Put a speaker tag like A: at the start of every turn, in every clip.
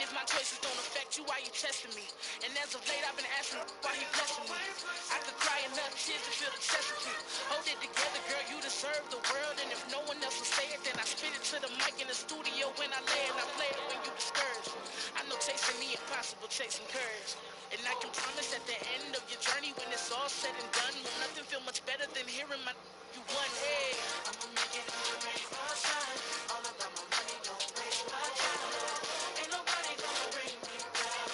A: if my choices don't affect you, why you testing me? And as of late, I've been asking why he blessing me. I could cry enough tears to feel the chesterfield. Hold it together, girl, you deserve the world. And if no one else will say it, then I spit it to the mic in the studio when I lay and I play it when you discouraged. I know chasing the impossible, chasing courage. And I can promise at the end of your journey, when it's all said and done, will nothing feel much better than hearing my you won. Hey, I'ma make it rain or shine. All about my money, don't waste my time. Ain't nobody gonna bring me down.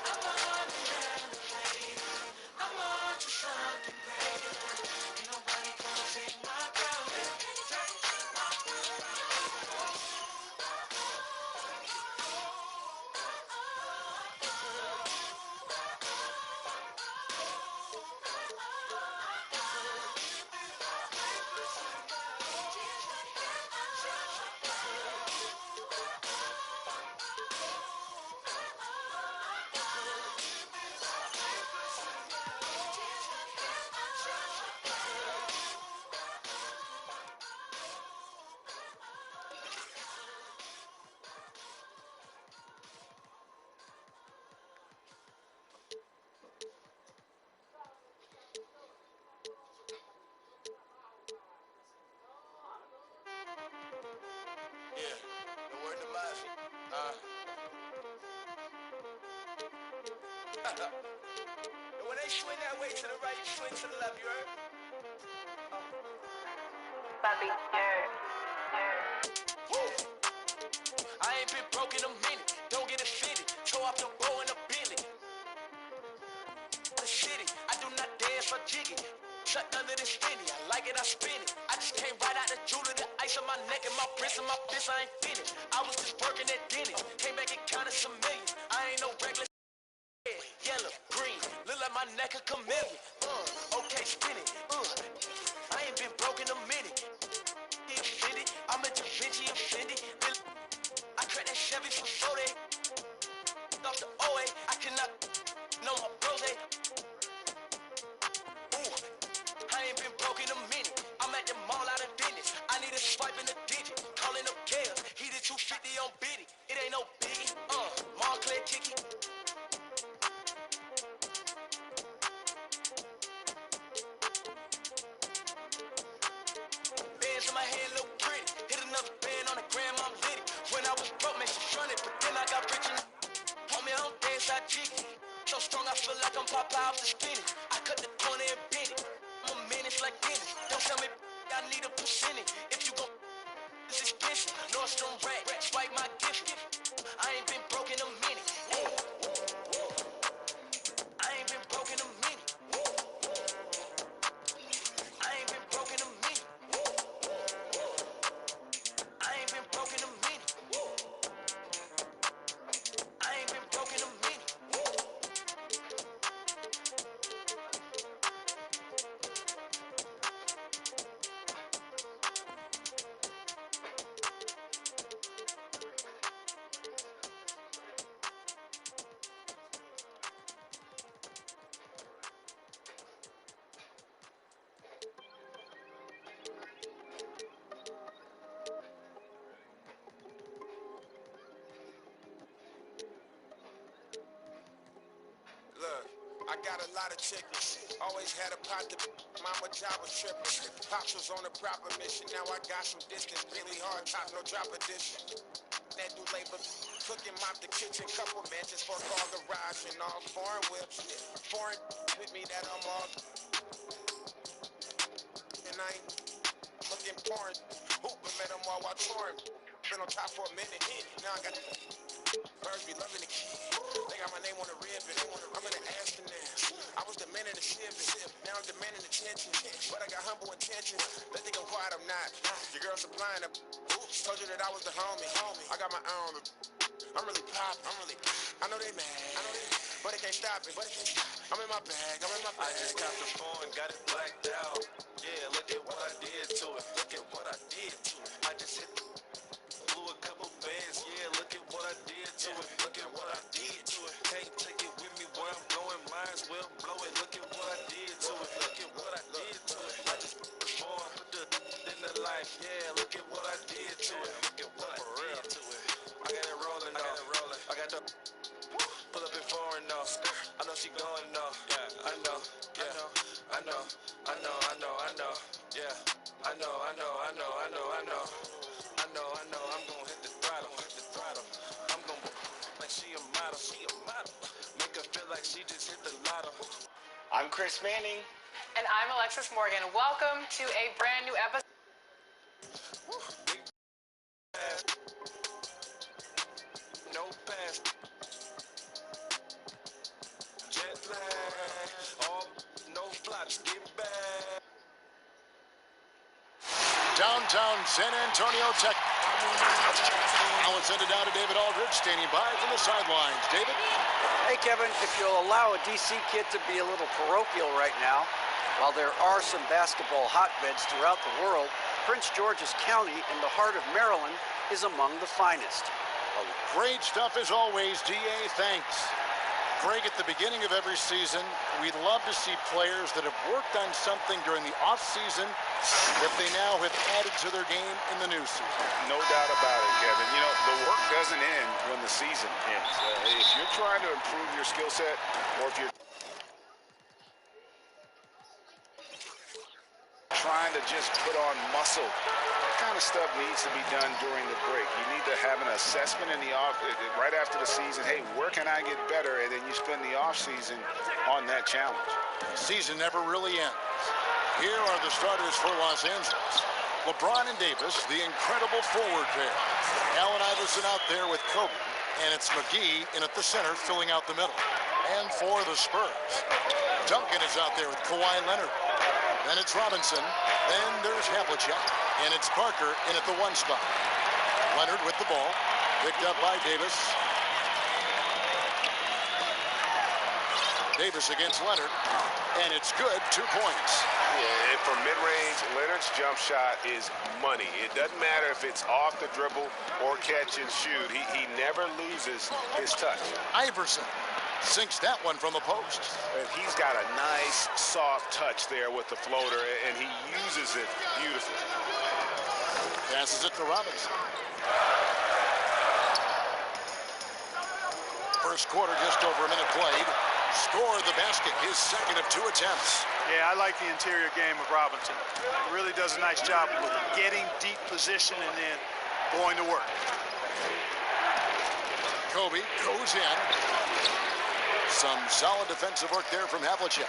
A: I'm on the elevate. I'm on to something greater. Ain't nobody gonna take my crown. Yeah, the word to Mafia. And when they swing that way to the right, you swing to the left, you heard? Bobby, Woo! I ain't been broke in a minute, don't get offended. Throw off the bow in a Bentley. The city, I do not dance or jiggy. Shut under this skinny, I like it, I spin it. I just came right out the jewelry, the ice on my neck and my wrist and my fist, I ain't finished. I was just working at Denny's, came back and counted some millions. I ain't no regular yellow, green, look like my neck a chameleon. Okay, spin it, I ain't been broke in a minute. He offended, I'm a Da Vinci offended. I cracked that Chevy for 40. Off the OA, I cannot know my bros. I ain't been broke in a minute. I'm at the mall out of business. I need a swipe in a digit. Calling up Kales. He did 250 on Biddy. It ain't no biggie. Montclair Kiki. Bands in my hand look pretty. Hit another band on the gram, I'm litty. When I was broke, man, she front it. But then I got rich and put me on dance, I jiggy. So strong, I feel like I'm Popeye off the spinach. I cut the corner and bend it. I'm a menace like Dennis. Don't tell me I need a percentage. If you gon' this is expensive. Nordstrom rack, swipe my gift. I ain't been broke in a minute. I ain't been broke in a minute. I ain't been broke in a minute. I ain't been broke in a minute. I ain't been broke in a minute. Look, I got a lot of chickens. Always had a pot to mama job was tripping. Pops was on a proper mission. Now I got some distance. Really hard top, no drop edition. That do labor. Cooking, mop the kitchen. Couple mansions for car garage and all foreign whips. Foreign with me that I'm all. And I ain't looking foreign. Hooper met them while I touring. Been on top for a minute. Now I got birds be loving the kid. They got my name on the ribbon. I'm in the Amsterdam. I was demanding the ship. Now I'm demanding attention. But I got humble intentions. They think I'm quiet, I'm not. Your girl supplying up. Told you that I was the homie. I got my own. I'm really poppin'. I know they mad. But they can't stop it. I'm in my bag. I just got the phone, got it blacked out. Yeah, look at what I did to it. I just hit blew a couple bands, yeah, look at what I did to it. Can't take it with me where I'm going, might as well blow it. Look at what I did to it. I just put the in the life, yeah, look at what I did to it. For real. I'm Chris Manning.
B: And I'm Alexis Morgan. Welcome to a brand new episode.
A: No pass. Jet lag. All no flops. Get back.
C: Downtown San Antonio, Texas. Now it's send it down to David Aldridge, standing by from the sidelines. David?
D: Hey, Kevin, if you'll allow a D.C. kid to be a little parochial right now, while there are some basketball hotbeds throughout the world, Prince George's County in the heart of Maryland is among the finest.
C: Great stuff as always, D.A. Thanks. Greg, at the beginning of every season, we'd love to see players that have worked on something during the off-season that they now have added to their game in the new season.
E: No doubt about it, Kevin. You know, the work doesn't end when the season ends. If you're trying to improve your skill set, or if you're trying to just put on muscle, that kind of stuff needs to be done during the break. You need to have an assessment in the off right after the season. Hey, where can I get better? And then you spend the off season on that challenge.
C: The season never really ends. Here are the starters for Los Angeles. LeBron and Davis, the incredible forward pair. Allen Iverson out there with Kobe, and it's McGee in at the center filling out the middle. And for the Spurs, Duncan is out there with Kawhi Leonard. Then it's Robinson. Then there's Havlicek. And it's Parker in at the 1 spot. Leonard with the ball. Picked up by Davis. Davis against Leonard. And it's good, 2 points.
E: Yeah, and for mid-range, Leonard's jump shot is money. It doesn't matter if it's off the dribble or catch and shoot. He never loses his touch.
C: Iverson sinks that one from the post.
E: And he's got a nice, soft touch there with the floater, and he uses it beautifully.
C: Passes it to Robinson. First quarter, just over a minute played. Scored the basket, his second of 2 attempts.
F: Yeah, I like the interior game of Robinson. He really does a nice job with getting deep position and then going to work.
C: Kobe goes in. Some solid defensive work there from Havlicek.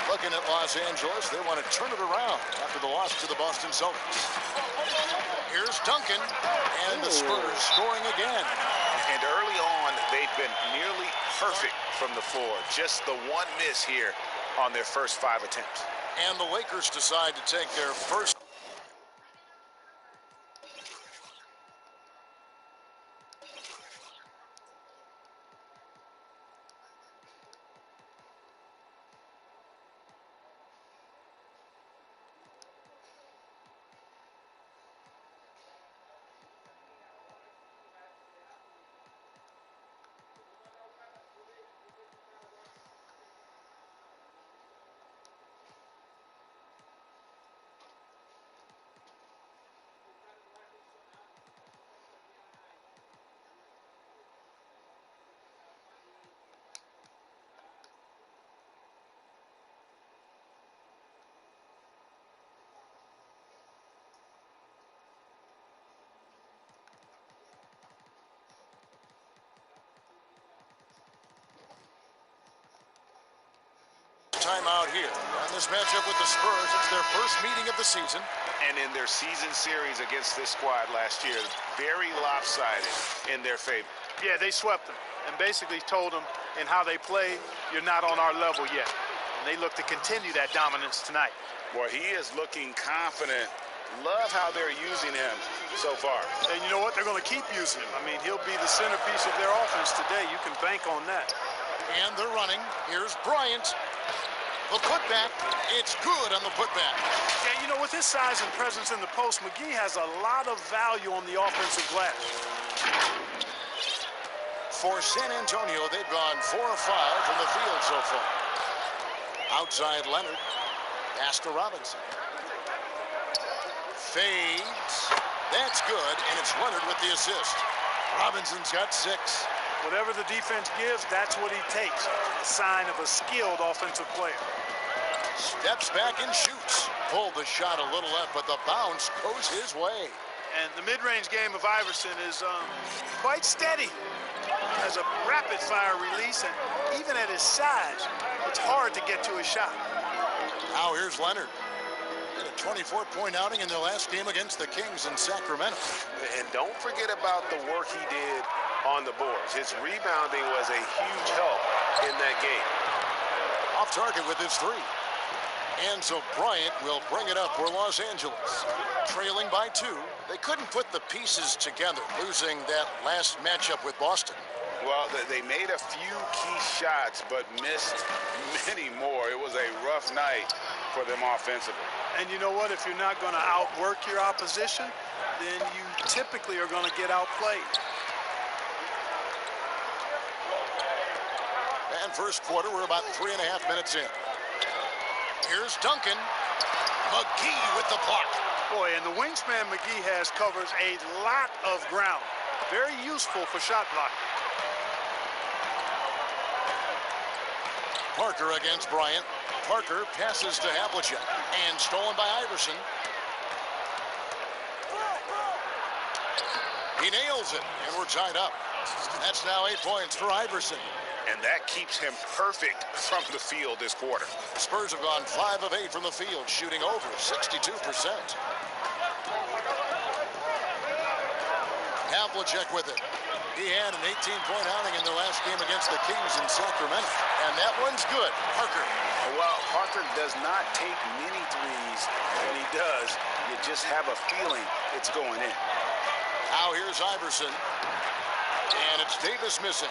C: Looking at Los Angeles, they want to turn it around after the loss to the Boston Celtics. Here's Duncan, and the Spurs scoring again.
E: And early on, they've been nearly perfect from the floor. Just the one miss here on their first 5 attempts.
C: And the Lakers decide to take their first. Timeout here. On this matchup with the Spurs, it's their first meeting of the season.
E: And in their season series against this squad last year, very lopsided in their favor.
F: Yeah, they swept them and basically told them in how they play, you're not on our level yet. And they look to continue that dominance tonight.
E: Boy, he is looking confident. Love how they're using him so far.
F: And you know what? They're going to keep using him. I mean, he'll be the centerpiece of their offense today. You can bank on that.
C: And they're running. Here's Bryant. The putback, it's good on the putback.
F: Yeah, you know, with his size and presence in the post, McGee has a lot of value on the offensive glass.
C: For San Antonio, they've gone 4 of 5 from the field so far. Outside Leonard, pass to Robinson. Fades, that's good, and it's Leonard with the assist. Robinson's got 6.
F: Whatever the defense gives, that's what he takes. A sign of a skilled offensive player.
C: Steps back and shoots. Pulled the shot a little left, but the bounce goes his way.
F: And the mid-range game of Iverson is quite steady. Has a rapid-fire release, and even at his size, it's hard to get to his shot.
C: Now here's Leonard. Had a 24-point outing in their last game against the Kings in Sacramento.
E: And don't forget about the work he did on the boards. His rebounding was a huge help in that game.
C: Off target with his three. And so Bryant will bring it up for Los Angeles. Trailing by 2. They couldn't put the pieces together, losing that last matchup with Boston.
E: Well, they made a few key shots, but missed many more. It was a rough night for them offensively.
F: And you know what? If you're not going to outwork your opposition, then you typically are going to get outplayed.
C: And first quarter, we're about 3.5 minutes in. Here's Duncan. McGee with the block.
F: Boy, and the wingspan McGee has covers a lot of ground. Very useful for shot blocking.
C: Parker against Bryant. Parker passes to Havlicek. And stolen by Iverson. He nails it, and we're tied up. That's now 8 points for Iverson.
E: And that keeps him perfect from the field this quarter.
C: The Spurs have gone 5 of 8 from the field, shooting over 62%. Havlicek with it. He had an 18-point outing in their last game against the Kings in Sacramento. And that one's good. Parker.
E: Well, Parker does not take many threes. When he does, you just have a feeling it's going in.
C: Now here's Iverson. And it's Davis missing.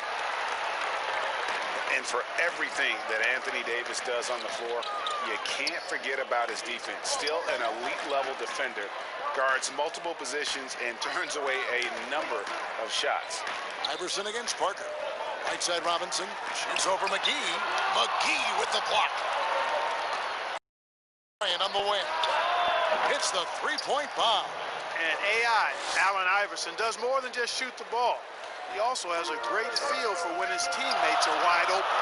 E: And for everything that Anthony Davis does on the floor, you can't forget about his defense. Still an elite level defender, guards multiple positions and turns away a number of shots.
C: Iverson against Parker. Right side Robinson shoots over McGee. McGee with the block. Bryant on the wing. Hits the three-point bomb.
F: And AI, Allen Iverson, does more than just shoot the ball. He also has a great feel for when his teammates are wide open.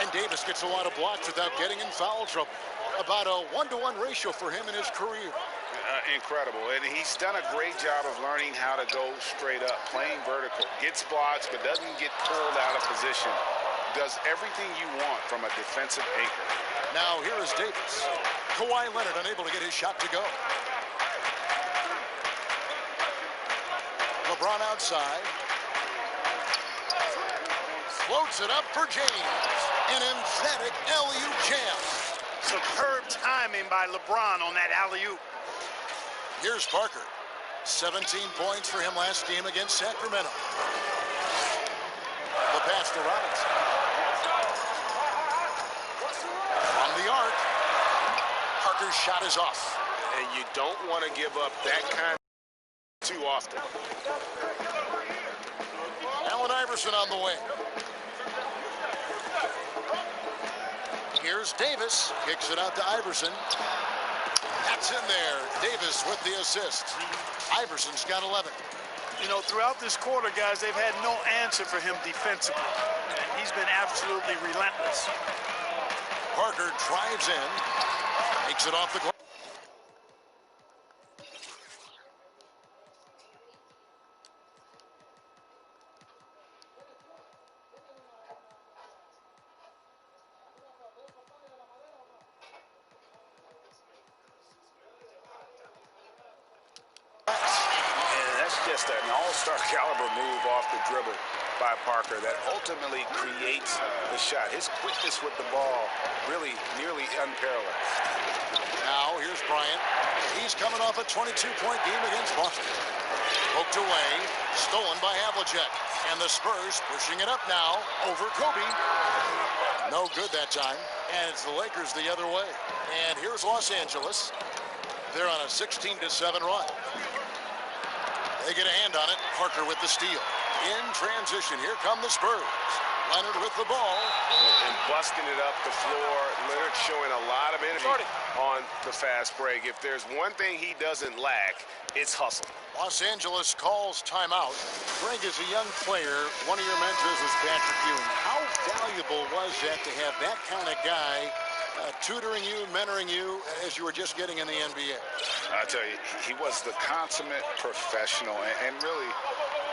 C: And Davis gets a lot of blocks without getting in foul trouble. About a 1-to-1 ratio for him in his career.
E: Incredible. And he's done a great job of learning how to go straight up, playing vertical. Gets blocks, but doesn't get pulled out of position. Does everything you want from a defensive anchor.
C: Now here is Davis. Kawhi Leonard unable to get his shot to go. LeBron outside. Floats it up for James. An emphatic alley-oop jam.
F: Superb timing by LeBron on that alley-oop.
C: Here's Parker. 17 points for him last game against Sacramento. The pass to Robinson. From the arc. Parker's shot is off.
E: And you don't want to give up that kind too often.
C: Allen Iverson on the wing. Here's Davis. Kicks it out to Iverson. That's in there. Davis with the assist. Iverson's got 11.
F: You know, throughout this quarter, guys, they've had no answer for him defensively. And he's been absolutely relentless.
C: Parker drives in. Takes it off the glass.
E: Just an all-star caliber move off the dribble by Parker that ultimately creates the shot. His quickness with the ball really nearly unparalleled.
C: Now here's Bryant. He's coming off a 22-point game against Boston. Poked away, stolen by Havlicek. And the Spurs pushing it up now over Kobe. No good that time. And it's the Lakers the other way. And here's Los Angeles. They're on a 16-7 run. They get a hand on it. Parker with the steal. In transition, here come the Spurs. Leonard with the ball.
E: And busting it up the floor. Leonard showing a lot of energy on the fast break. If there's one thing he doesn't lack, it's hustle.
C: Los Angeles calls timeout. Greg, as a young player, one of your mentors was Patrick Ewing. How valuable was that to have that kind of guy tutoring you, mentoring you as you were just getting in the NBA?
E: I tell you, he was the consummate professional and really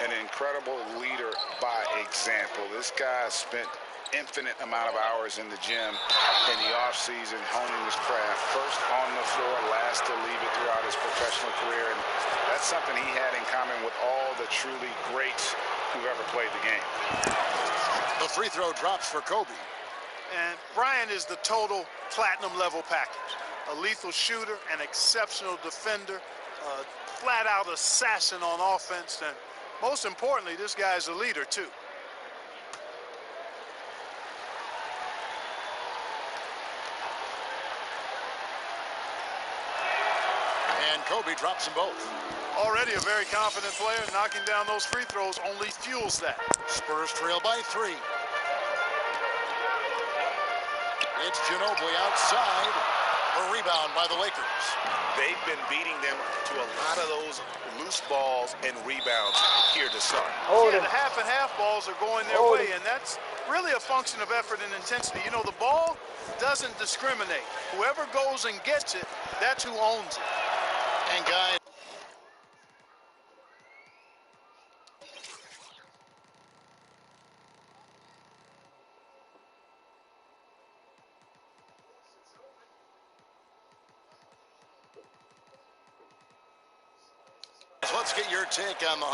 E: an incredible leader by example. This guy spent infinite amount of hours in the gym in the off season honing his craft, first on the floor, last to leave it throughout his professional career, and that's something he had in common with all the truly greats who've ever played the game.
C: The free throw drops for Kobe.
F: And Bryant is the total platinum level package. A lethal shooter, an exceptional defender, a flat-out assassin on offense, and most importantly, this guy's a leader too.
C: And Kobe drops them both.
F: Already a very confident player, knocking down those free throws only fuels that.
C: Spurs trail by 3. It's Ginobili outside. A rebound by the Lakers.
A: They've been beating them to a lot of those loose balls and rebounds here to start.
F: Yeah, the half and half balls are going their way, and that's really a function of effort and intensity. You know, the ball doesn't discriminate. Whoever goes and gets it, that's who owns it.
C: And guys, let's get your take on the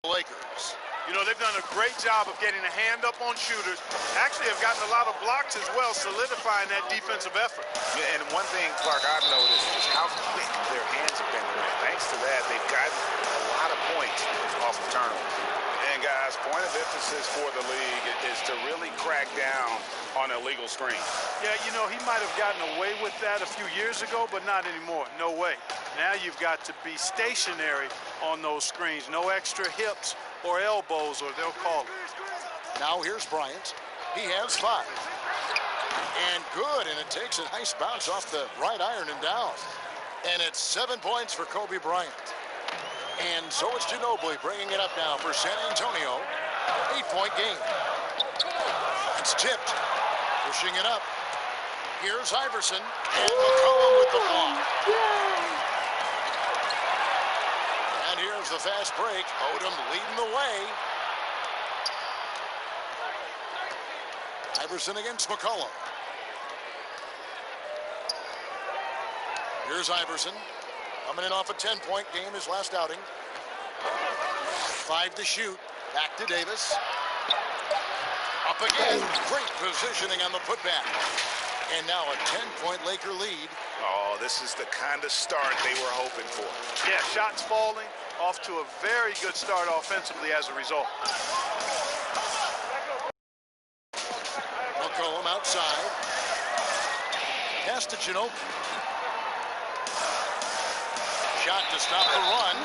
C: Lakers.
F: You know, they've done a great job of getting a hand up on shooters. Actually have gotten a lot of blocks as well, solidifying that defensive effort.
E: Yeah, and one thing, Clark, I've noticed is how quick their hands have been. Thanks to that, they've gotten a lot of points off of turnovers. And guys, point of emphasis for the league is to really crack down on illegal screens.
F: Yeah, you know, he might have gotten away with that a few years ago, but not anymore. No way. Now you've got to be stationary on those screens. No extra hips or elbows, or they'll call it.
C: Now here's Bryant. He has 5. And good, and it takes a nice bounce off the right iron and down. And it's 7 points for Kobe Bryant. And so it's Ginobili bringing it up now for San Antonio. 8-point game. It's tipped. Pushing it up. Here's Iverson. And McCollum with the block. And here's the fast break. Odom leading the way. Iverson against McCollum. Here's Iverson. Coming in off a 10-point game, his last outing. 5 to shoot. Back to Davis. Up again. Great positioning on the putback. And now a 10-point Laker lead.
E: Oh, this is the kind of start they were hoping for.
F: Yeah, shots falling. Off to a very good start offensively as a result.
C: McCollum outside. Pass to Ginobili. Shot to stop the run.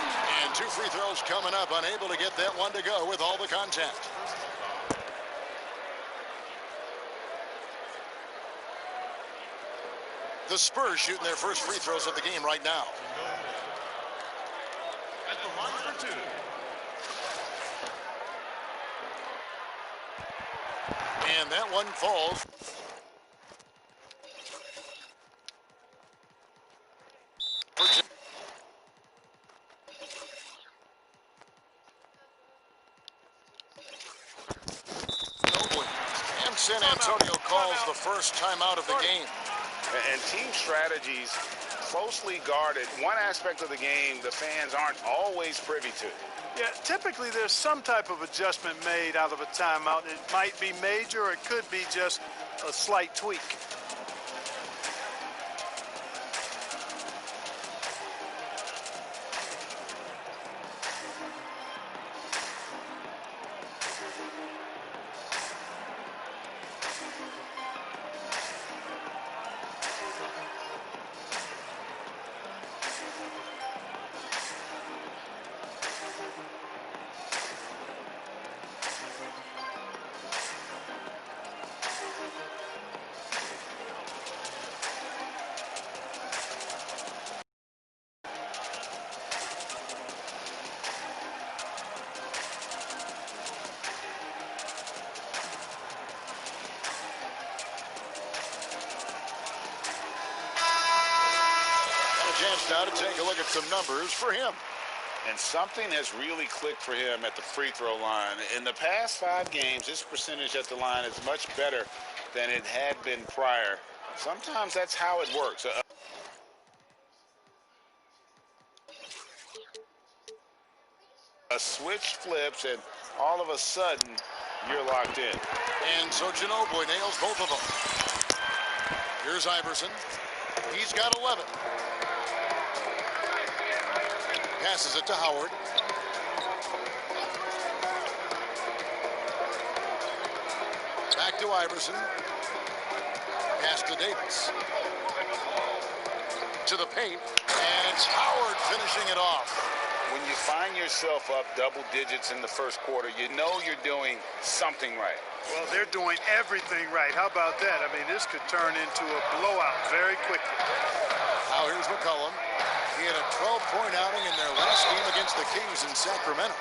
C: And 2 free throws coming up. Unable to get that one to go with all the contact. The Spurs shooting their first free throws of the game right now.
G: At the line for 2.
C: And that one falls. And San Antonio calls the first timeout of the game.
E: And team strategies closely guarded. One aspect of the game the fans aren't always privy to.
F: Yeah, typically there's some type of adjustment made out of a timeout. It might be major, or it could be just a slight tweak.
C: chance now to take a look at some numbers for him.
E: And something has really clicked for him at the free throw line. In the past 5 games, his percentage at the line is much better than it had been prior. Sometimes that's how it works. A switch flips, and all of a sudden, you're locked in.
C: And so Ginobili nails both of them. Here's Iverson. He's got 11. Passes it to Howard. Back to Iverson. Pass to Davis. To the paint. And it's Howard finishing it off.
E: When you find yourself up double digits in the first quarter, you know you're doing something right.
F: Well, they're doing everything right. How about that? I mean, this could turn into a blowout very quickly.
C: Now here's McCollum. He had a 12-point outing in their last game against the Kings in Sacramento.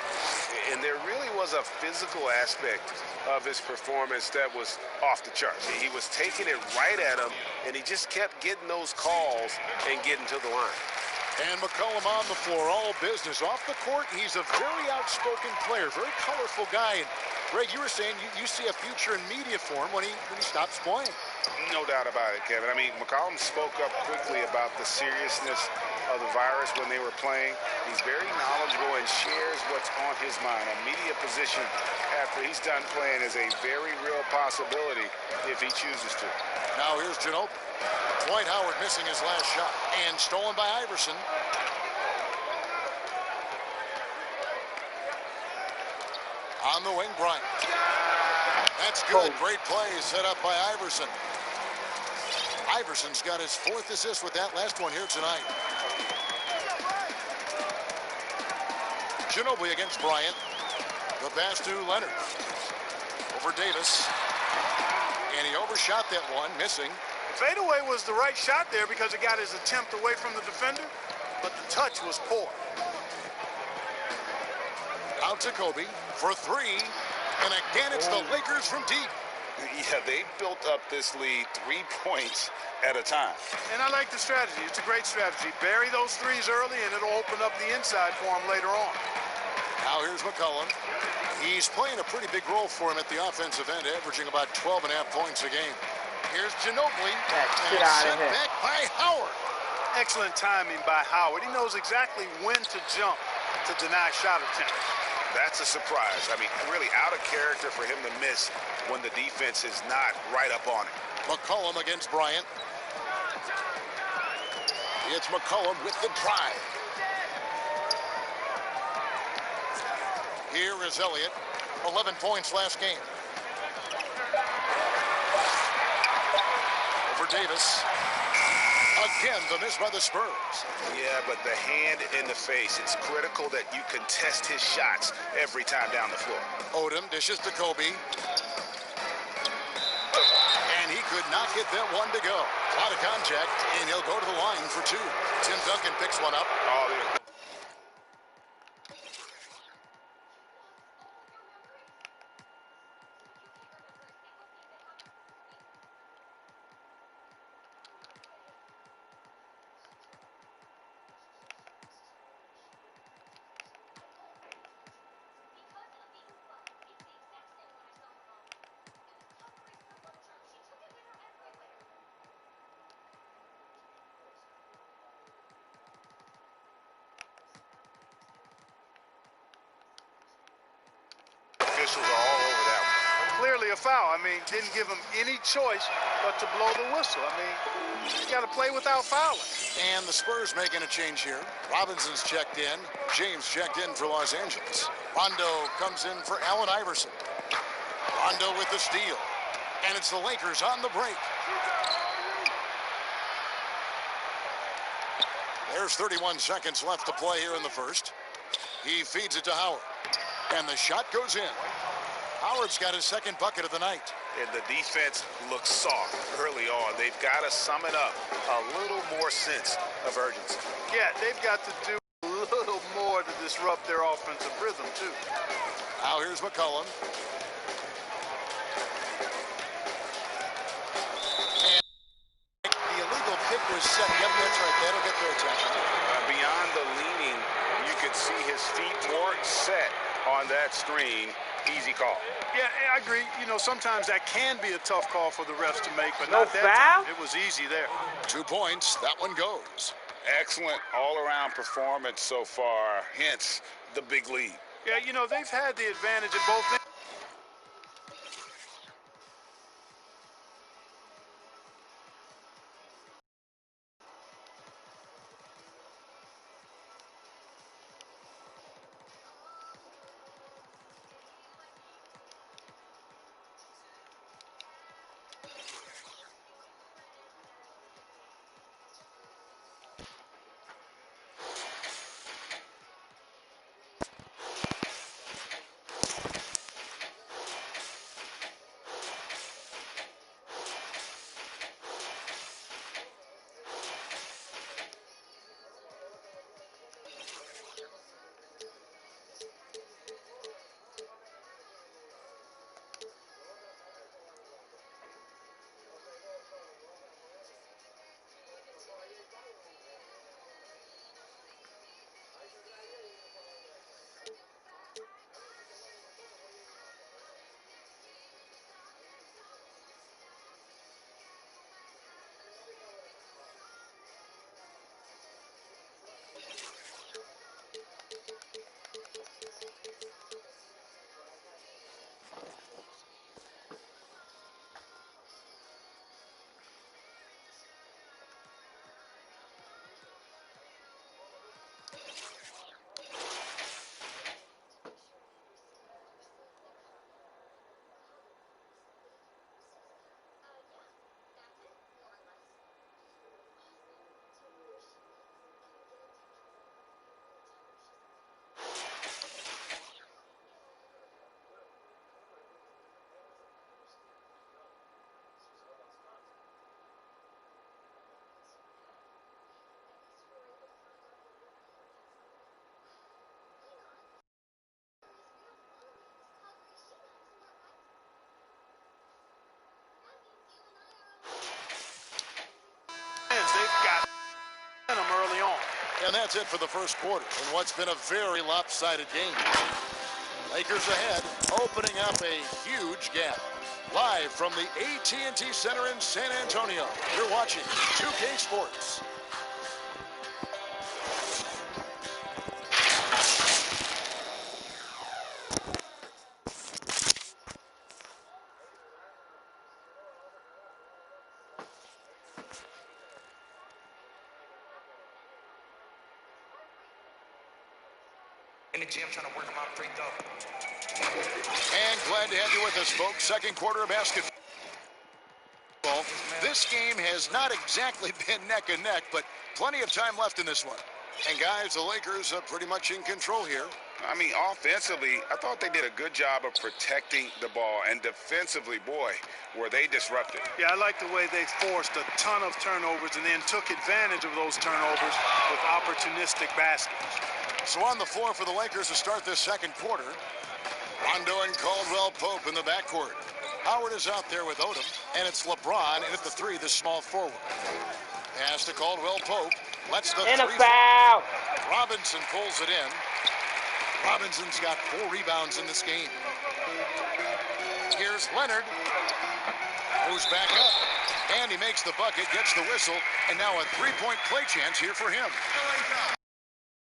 G: And there really was a physical aspect of his performance that was off the charts. He was taking it right at him, and he just kept getting those calls and getting to the line.
C: And McCollum on the floor, all business. Off the court, he's a very outspoken player, very colorful guy. And Greg, you were saying you see a future in media for him when he stops playing.
G: No doubt about it, Kevin. I mean, McCollum spoke up quickly about the seriousness of the virus when they were playing. He's very knowledgeable and shares what's on his mind. A media position after he's done playing is a very real possibility if he chooses to.
C: Now here's Ginobili. Dwight Howard missing his last shot. And stolen by Iverson. On the wing, Bryant. That's good. Great play set up by Iverson. Iverson's got his 4th assist with that last one here tonight. Ginobili against Bryant. The pass to Leonard. Over Davis. And he overshot that one, missing.
F: Fadeaway was the right shot there because it got his attempt away from the defender, but the touch was poor.
C: Out to Kobe for 3. And again, it's the Lakers from deep.
E: Yeah, they built up this lead 3 points at a time.
F: And I like the strategy. It's a great strategy. Bury those threes early, and it'll open up the inside for him later on.
C: Now here's McCollum. He's playing a pretty big role for him at the offensive end, averaging about 12.5 points a game. Here's Ginobili.
H: Get out of here.
C: Back by Howard.
F: Excellent timing by Howard. He knows exactly when to jump to deny shot attempts.
G: That's a surprise. I mean, really out of character for him to miss when the defense is not right up on him.
C: McCollum against Bryant. It's McCollum with the drive. Here is Elliott. 11 points last game. Over Davis. Again, the miss by the Spurs.
G: Yeah, but the hand in the face, it's critical that you contest his shots every time down the floor.
C: Odom dishes to Kobe. And he could not get that one to go. A lot of contact, and he'll go to the line for 2. Tim Duncan picks one up.
G: Oh, yeah. Officials are all over that one.
F: Clearly a foul. I mean, didn't give him any choice but to blow the whistle. I mean, you got to play without fouling.
C: And the Spurs making a change here. Robinson's checked in. James checked in for Los Angeles. Rondo comes in for Allen Iverson. Rondo with the steal. And it's the Lakers on the break. There's 31 seconds left to play here in the first. He feeds it to Howard. And the shot goes in. Howard's got his 2nd bucket of the night.
G: And the defense looks soft early on. They've got to sum it up a little more sense of urgency.
F: Yeah, they've got to do a little more to disrupt their offensive rhythm, too.
C: Now here's McCollum. And the illegal pick was set. Yep, that's right. That'll get their attention.
E: see his feet more set on that screen. Easy call.
F: Yeah, I agree. You know, sometimes that can be a tough call for the refs to make, but
H: No
F: not that
H: foul?
F: time. It was easy there.
C: 2 points. That one goes.
E: Excellent all-around performance so far, hence the big lead.
F: Yeah, you know, they've had the advantage at both ends. They've got them early on.
C: And that's it for the first quarter in what's been a very lopsided game. Lakers ahead, opening up a huge gap. Live from the AT&T Center in San Antonio, you're watching 2K Sports.
A: In the gym trying to work my free throw.
C: And glad to have you with us, folks. Second quarter of basketball. This game has not exactly been neck and neck, but plenty of time left in this one. And guys, the Lakers are pretty much in control here.
E: I mean, offensively, I thought they did a good job of protecting the ball, and defensively, boy, were they disrupted.
F: Yeah, I like the way they forced a ton of turnovers and then took advantage of those turnovers with opportunistic baskets.
C: So on the floor for the Lakers to start this second quarter, Rondo and Caldwell Pope in the backcourt. Howard is out there with Odom, and it's LeBron in at the three, the small forward. Pass to Caldwell Pope. Lets the
H: And a
C: three.
H: foul.
C: Robinson pulls it in. Robinson's got 4 rebounds in this game. Here's Leonard. Moves back up. And he makes the bucket, gets the whistle, and now a three-point play chance here for him.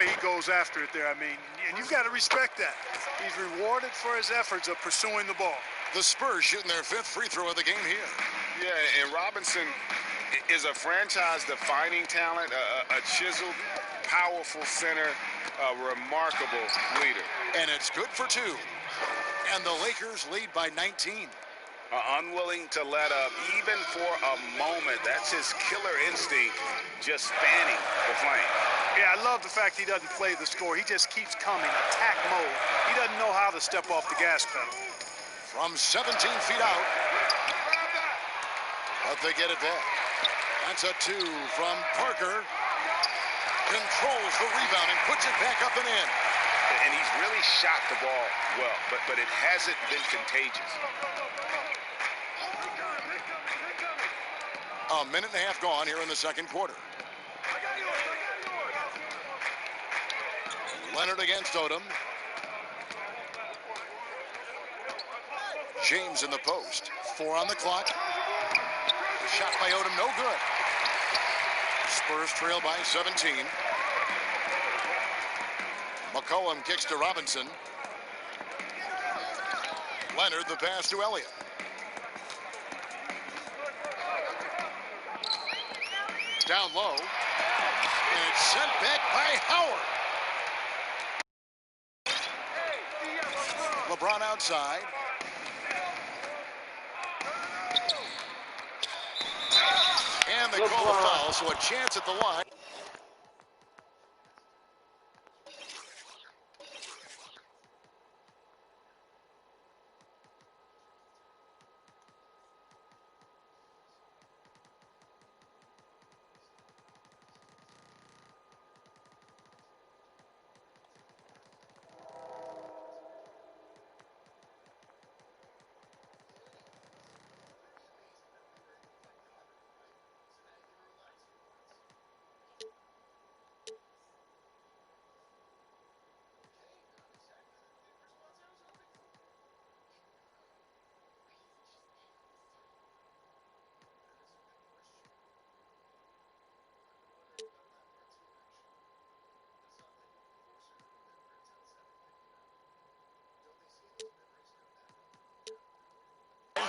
F: He goes after it there, I mean, and you've got to respect that. He's rewarded for his efforts of pursuing the ball.
C: The Spurs shooting their 5th free throw of the game here.
E: Yeah, and Robinson is a franchise-defining talent, a chiseled, powerful center, a remarkable leader.
C: And it's good for 2. And the Lakers lead by 19.
E: Unwilling to let up, even for a moment. That's his killer instinct, just fanning the flame.
F: Yeah, I love the fact he doesn't play the score. He just keeps coming, attack mode. He doesn't know how to step off the gas pedal.
C: From 17 feet out. But they get it back. That's a 2 from Parker. Controls the rebound and puts it back up and in.
E: And he's really shot the ball well, but it hasn't been contagious.
C: A minute and a half gone here in the second quarter. Leonard against Odom. James in the post. 4 on the clock. The shot by Odom, no good. Spurs trail by 17. McCollum kicks to Robinson. Leonard, the pass to Elliott. Down low. And it's sent back by Howard. LeBron outside. And they call the foul, so a chance at the line.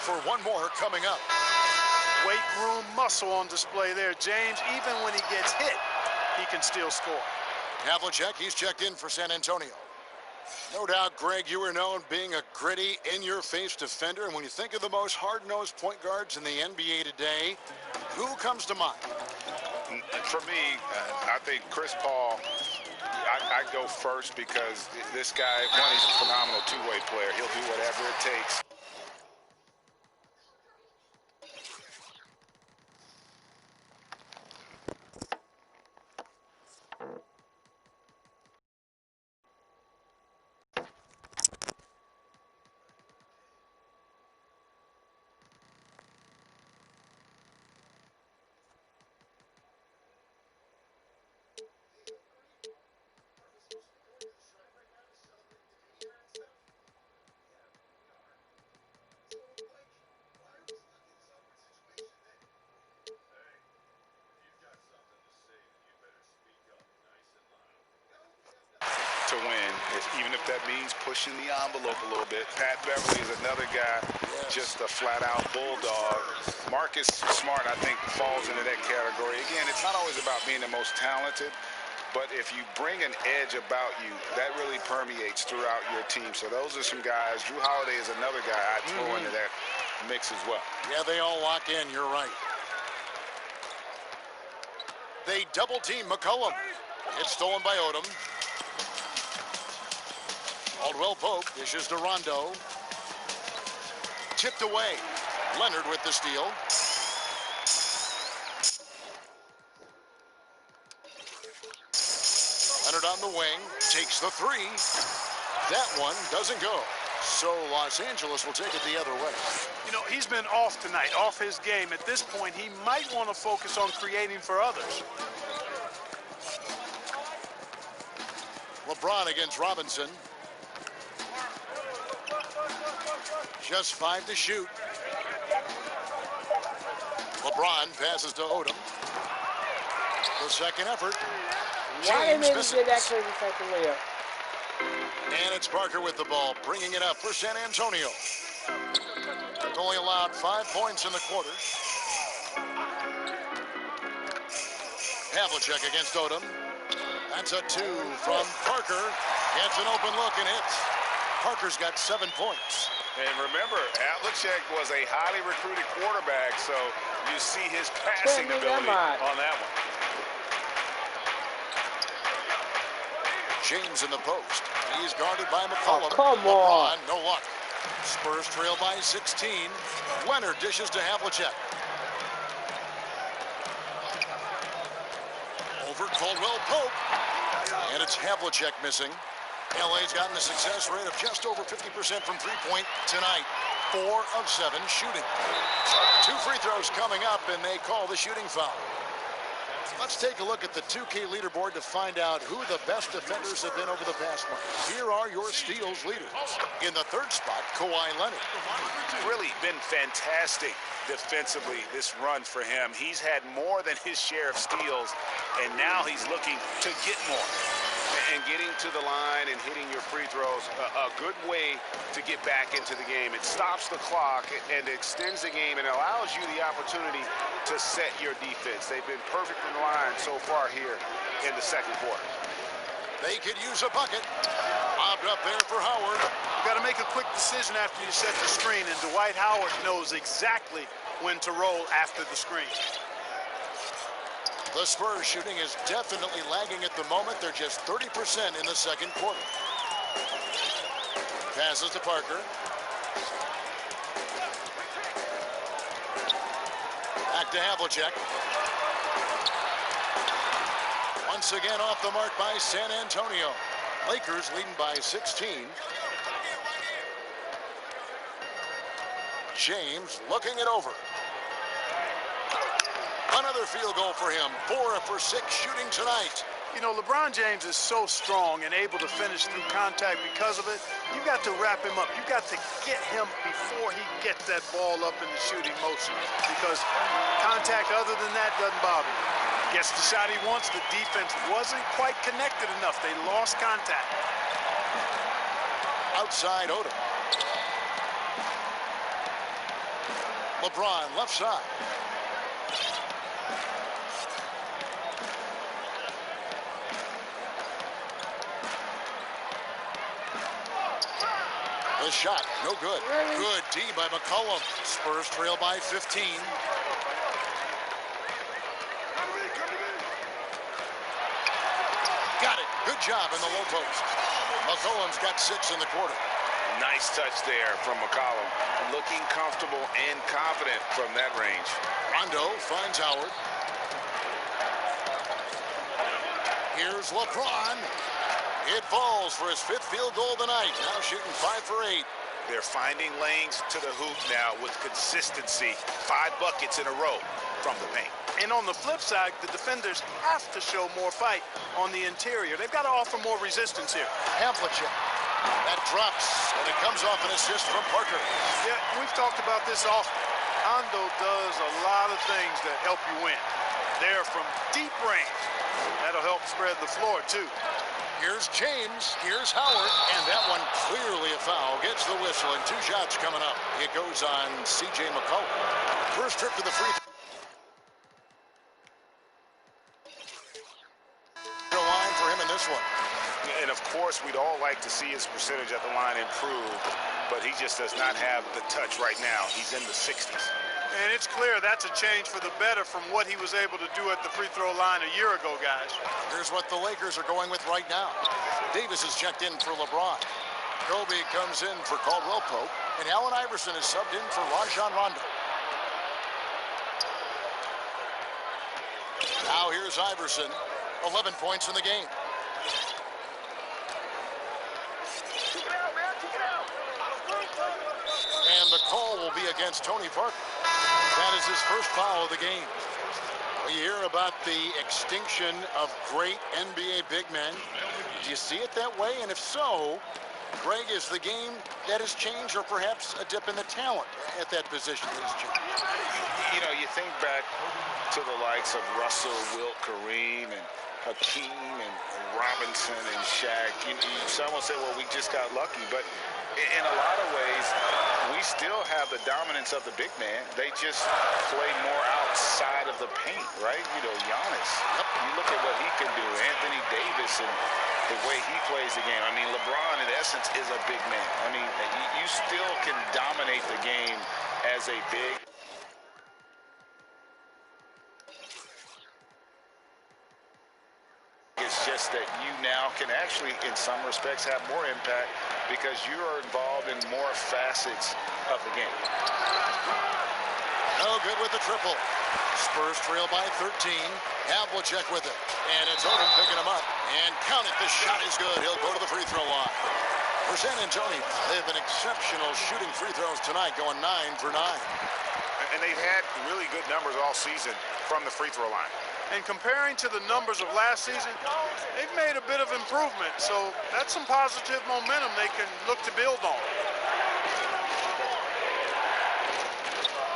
C: For one more coming up.
F: Weight room muscle on display there. James, even when he gets hit, he can still score.
C: Havlicek, he's checked in for San Antonio. No doubt, Greg, you were known being a gritty, in-your-face defender. And when you think of the most hard-nosed point guards in the NBA today, who comes to mind?
E: For me, I think Chris Paul, I go first because this guy, one, he's a phenomenal two-way player. He'll do whatever it takes. To win, even if that means pushing the envelope a little bit. Pat Beverly is another guy, just a flat-out bulldog. Marcus Smart, I think, falls into that category. Again, it's not always about being the most talented, but if you bring an edge about you, that really permeates throughout your team. So those are some guys. Drew Holiday is another guy I'd throw into that mix as well.
C: Yeah, they all lock in. You're right. They double-team McCollum. It's stolen by Odom. Caldwell Pope dishes to Rondo. Tipped away. Leonard with the steal. Leonard on the wing. Takes the three. That one doesn't go. So Los Angeles will take it the other way.
F: You know, he's been off tonight, off his game. At this point, he might want to focus on creating for others.
C: LeBron against Robinson. Just 5 to shoot. LeBron passes to Odom. The second effort. James misses. And it's Parker with the ball, bringing it up for San Antonio. Only allowed 5 points in the quarter. Havlicek against Odom. That's a 2 from Parker. Gets an open look and hits. Parker's got 7 points.
E: And remember, Havlicek was a highly recruited quarterback, so you see his passing ability on that one.
C: James in the post. He's guarded by McCollum.
H: Oh, come on.
C: LeBron, no luck. Spurs trail by 16. Leonard dishes to Havlicek. Over Caldwell Pope. And it's Havlicek missing. LA's gotten a success rate of just over 50% from three-point tonight. 4 of 7 shooting. 2 free throws coming up, and they call the shooting foul. Let's take a look at the 2K leaderboard to find out who the best defenders have been over the past month. Here are your steals leaders. In the third spot, Kawhi Leonard.
E: Really been fantastic defensively this run for him. He's had more than his share of steals, and now he's looking to get more. And getting to the line and hitting your free throws, a good way to get back into the game. It stops the clock and extends the game and allows you the opportunity to set your defense. They've been perfect in line so far here in the second quarter.
C: They could use a bucket. Lobbed up there for Howard.
F: You got to make a quick decision after you set the screen, and Dwight Howard knows exactly when to roll after the screen.
C: The Spurs shooting is definitely lagging at the moment. They're just 30% in the second quarter. Passes to Parker. Back to Havlicek. Once again off the mark by San Antonio. Lakers leading by 16. James looking it over. Another field goal for him. 4 for 6 shooting tonight.
F: You know, LeBron James is so strong and able to finish through contact because of it. You got to wrap him up. You got to get him before he gets that ball up in the shooting motion, because contact other than that doesn't bother him. Gets the shot he wants. The defense wasn't quite connected enough. They lost contact.
C: Outside Odom. LeBron left side. The shot, no good. Good D by McCollum. Spurs trail by 15. Got it. Good job in the low post. McCollum's got 6 in the quarter.
E: Nice touch there from McCollum. Looking comfortable and confident from that range.
C: Rondo finds Howard. Here's LeBron. It falls for his 5th field goal tonight. Now shooting 5 for 8.
E: They're finding lanes to the hoop now with consistency. 5 buckets in a row from the paint.
F: And on the flip side, the defenders have to show more fight on the interior. They've got to offer more resistance here.
C: Havlicek. That drops, and it comes off an assist from Parker.
F: Yeah, we've talked about this often. Hondo does a lot of things that help you win. They're from deep range. That'll help spread the floor, too.
C: Here's James, here's Howard, and that one clearly a foul. Gets the whistle, and 2 shots coming up. It goes on C.J. McCollum. First trip to the free throw line for him in this one.
E: And of course, we'd all like to see his percentage at the line improve, but he just does not have the touch right now. He's in the 60s.
F: And it's clear that's a change for the better from what he was able to do at the free throw line a year ago, guys.
C: Here's what the Lakers are going with right now. Davis is checked in for LeBron. Kobe comes in for Caldwell Pope, and Allen Iverson is subbed in for Rajon Rondo. Now here's Iverson, 11 points in the game. And the call will be against Tony Parker. That is his first foul of the game. You hear about the extinction of great NBA big men. Do you see it that way? And if so, Greg, is the game that has changed, or perhaps a dip in the talent at that position that has changed?
E: You know, you think back to the likes of Russell, Wilt, Kareem, and Hakeem, and Robinson, and Shaq. Some will say, well, we just got lucky. But in a lot of ways, we still have the dominance of the big man. They just play more outside of the paint, right? You know, Giannis. You look at what he can do. Anthony Davis and the way he plays the game. I mean, LeBron, in essence, is a big man. I mean, you still can dominate the game as a big. It's just that you now can actually, in some respects, have more impact because you are involved in more facets of the game.
C: No good with the triple. Spurs trail by 13. Havlicek with it. And it's Odom picking him up. And count it, the shot is good. He'll go to the free throw line. For San Antonio, they have been exceptional shooting free throws tonight, going 9 for 9.
G: And they've had really good numbers all season from the free throw line.
F: And comparing to the numbers of last season, they've made a bit of improvement. So that's some positive momentum they can look to build on.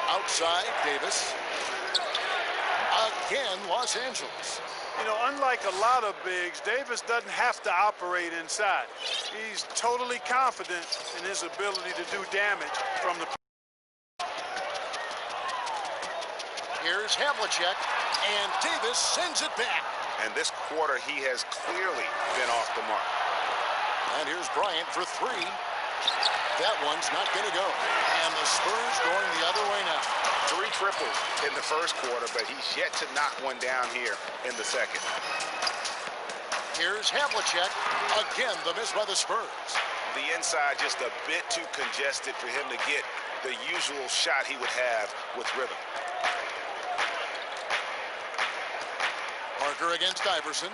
C: Outside, Davis. Again, Los Angeles.
F: You know, unlike a lot of bigs, Davis doesn't have to operate inside. He's totally confident in his ability to do damage from the...
C: Here's Havlicek, and Davis sends it back.
G: And this quarter, he has clearly been off the mark.
C: And here's Bryant for three. That one's not going to go. And the Spurs going the other way now.
G: 3 triples in the first quarter, but he's yet to knock one down here in the second.
C: Here's Havlicek. Again, the miss by the Spurs.
G: The inside just a bit too congested for him to get the usual shot he would have with rhythm.
C: Parker against Iverson.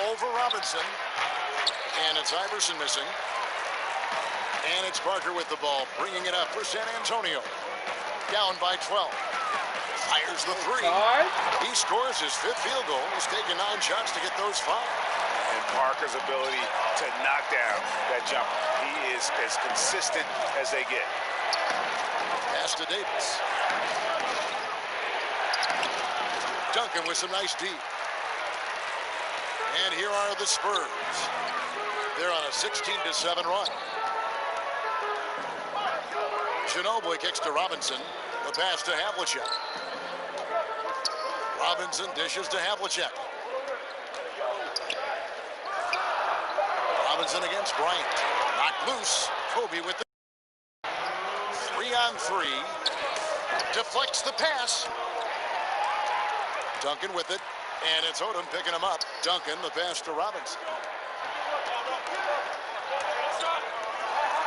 C: Over Robinson. And it's Iverson missing. And it's Parker with the ball, bringing it up for San Antonio. Down by 12. Fires the three. He scores his 5th field goal. He's taken 9 shots to get those 5.
G: And Parker's ability to knock down that jumper. He is as consistent as they get.
C: Pass to Davis. Duncan with some nice D. And here are the Spurs. They're on a 16-7 run. Ginobili kicks to Robinson. The pass to Havlicek. Robinson dishes to Havlicek. Robinson against Bryant. Knocked loose. Kobe with the 3-on-3. Deflects the pass. Duncan with it. And it's Odom picking him up. Duncan, the pass to Robinson.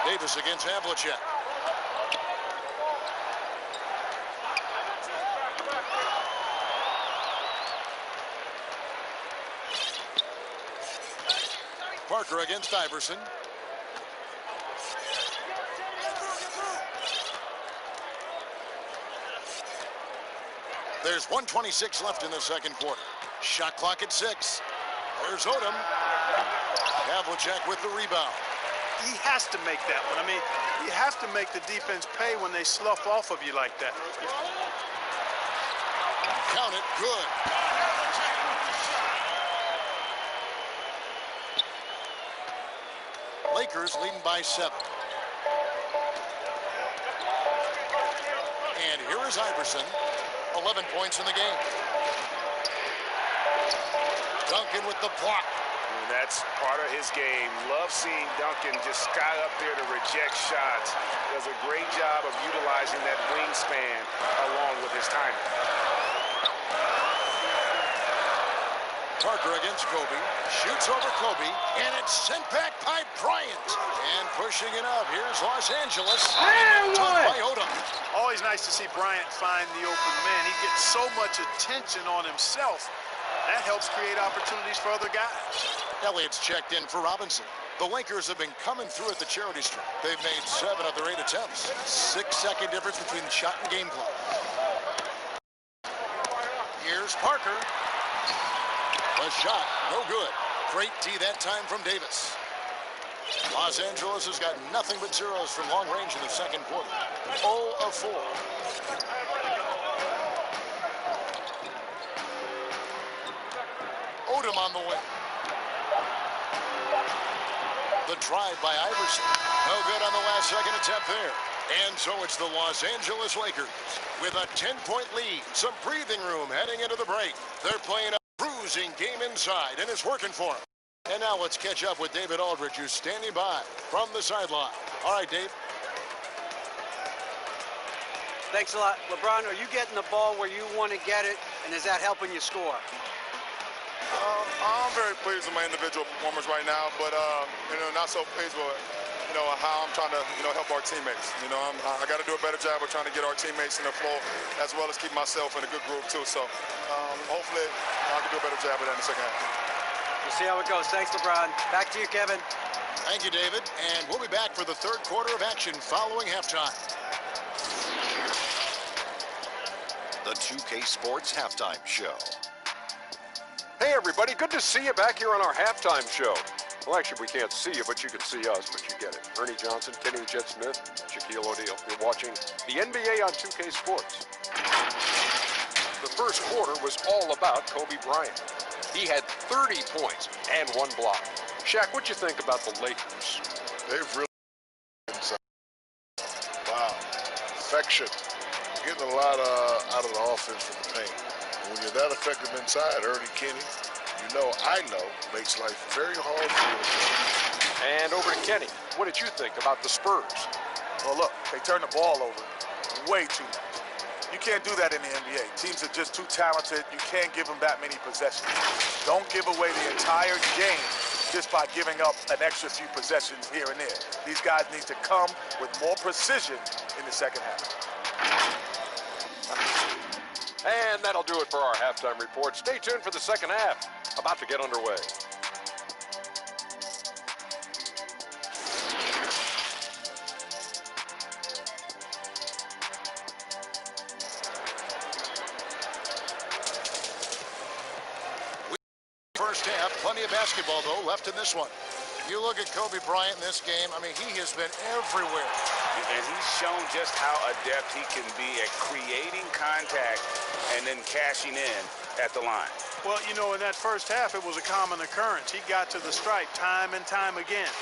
C: Davis against Havlicek. Parker against Iverson. There's 1:26 left in the second quarter. Shot clock at 6. There's Odom. Havlicek with the rebound.
F: He has to make that one. I mean, you have to make the defense pay when they slough off of you like that.
C: Count it. Good. Lakers leading by 7. And here is Iverson. 11 points in the game. Duncan with the block.
G: And that's part of his game. Love seeing Duncan just sky up there to reject shots. Does a great job of utilizing that wingspan along with his timing.
C: Parker against Kobe. Shoots over Kobe. And it's sent back by Bryant. And pushing it up. Here's Los Angeles. Tough by Odom.
F: Always nice to see Bryant find the open man. He gets so much attention on himself. That helps create opportunities for other guys.
C: Elliott's checked in for Robinson. The Lakers have been coming through at the charity stripe. They've made 7 of their 8 attempts. 6-second difference between the shot and game clock. Here's Parker. The shot, no good. Great D that time from Davis. Los Angeles has got nothing but zeros from long range in the second quarter. 0 of 4. Odom on the wing. The drive by Iverson. No good on the last second attempt there. And so it's the Los Angeles Lakers with a 10-point lead. Some breathing room heading into the break. They're playing a cruising game inside, and it's working for them. And now let's catch up with David Aldridge, who's standing by from the sideline. All right, Dave.
D: Thanks a lot. LeBron, are you getting the ball where you want to get it, and is that helping you score?
H: I'm very pleased with my individual performance right now, but not so pleased with how I'm trying to help our teammates. I got to do a better job of trying to get our teammates in the flow, as well as keep myself in a good groove too. So hopefully I can do a better job of that in the second half.
D: We'll see how it goes. Thanks, LeBron. Back to you, Kevin.
C: Thank you, David. And we'll be back for the third quarter of action following halftime. the 2K Sports Halftime Show.
I: Hey everybody, good to see you back here on our halftime show. Well, actually, we can't see you, but you can see us, but you get it. Ernie Johnson, Kenny the Jet Smith, Shaquille O'Neal. You're watching the NBA on 2K Sports. The first quarter was all about Kobe Bryant. He had 30 points and 1 block. Shaq, what you think about the Lakers?
J: They've really wow, affection. Getting a lot out of the offense from the paint. And when you're that effective inside, Ernie, Kenny, I know, makes life very hard for you to play.
I: And over to Kenny. What did you think about the Spurs?
F: Well, look, they turned the ball over way too much. You can't do that in the NBA. Teams are just too talented. You can't give them that many possessions. Don't give away the entire game just by giving up an extra few possessions here and there. These guys need to come with more precision in the second half.
I: And that'll do it for our halftime report. Stay tuned for the second half. About to get underway.
C: First half, plenty of basketball, though, left in this one. You look at Kobe Bryant in this game, I mean, he has been everywhere.
E: And he's shown just how adept he can be at creating contact and then cashing in at the line.
F: Well, in that first half, it was a common occurrence. He got to the stripe time and time again.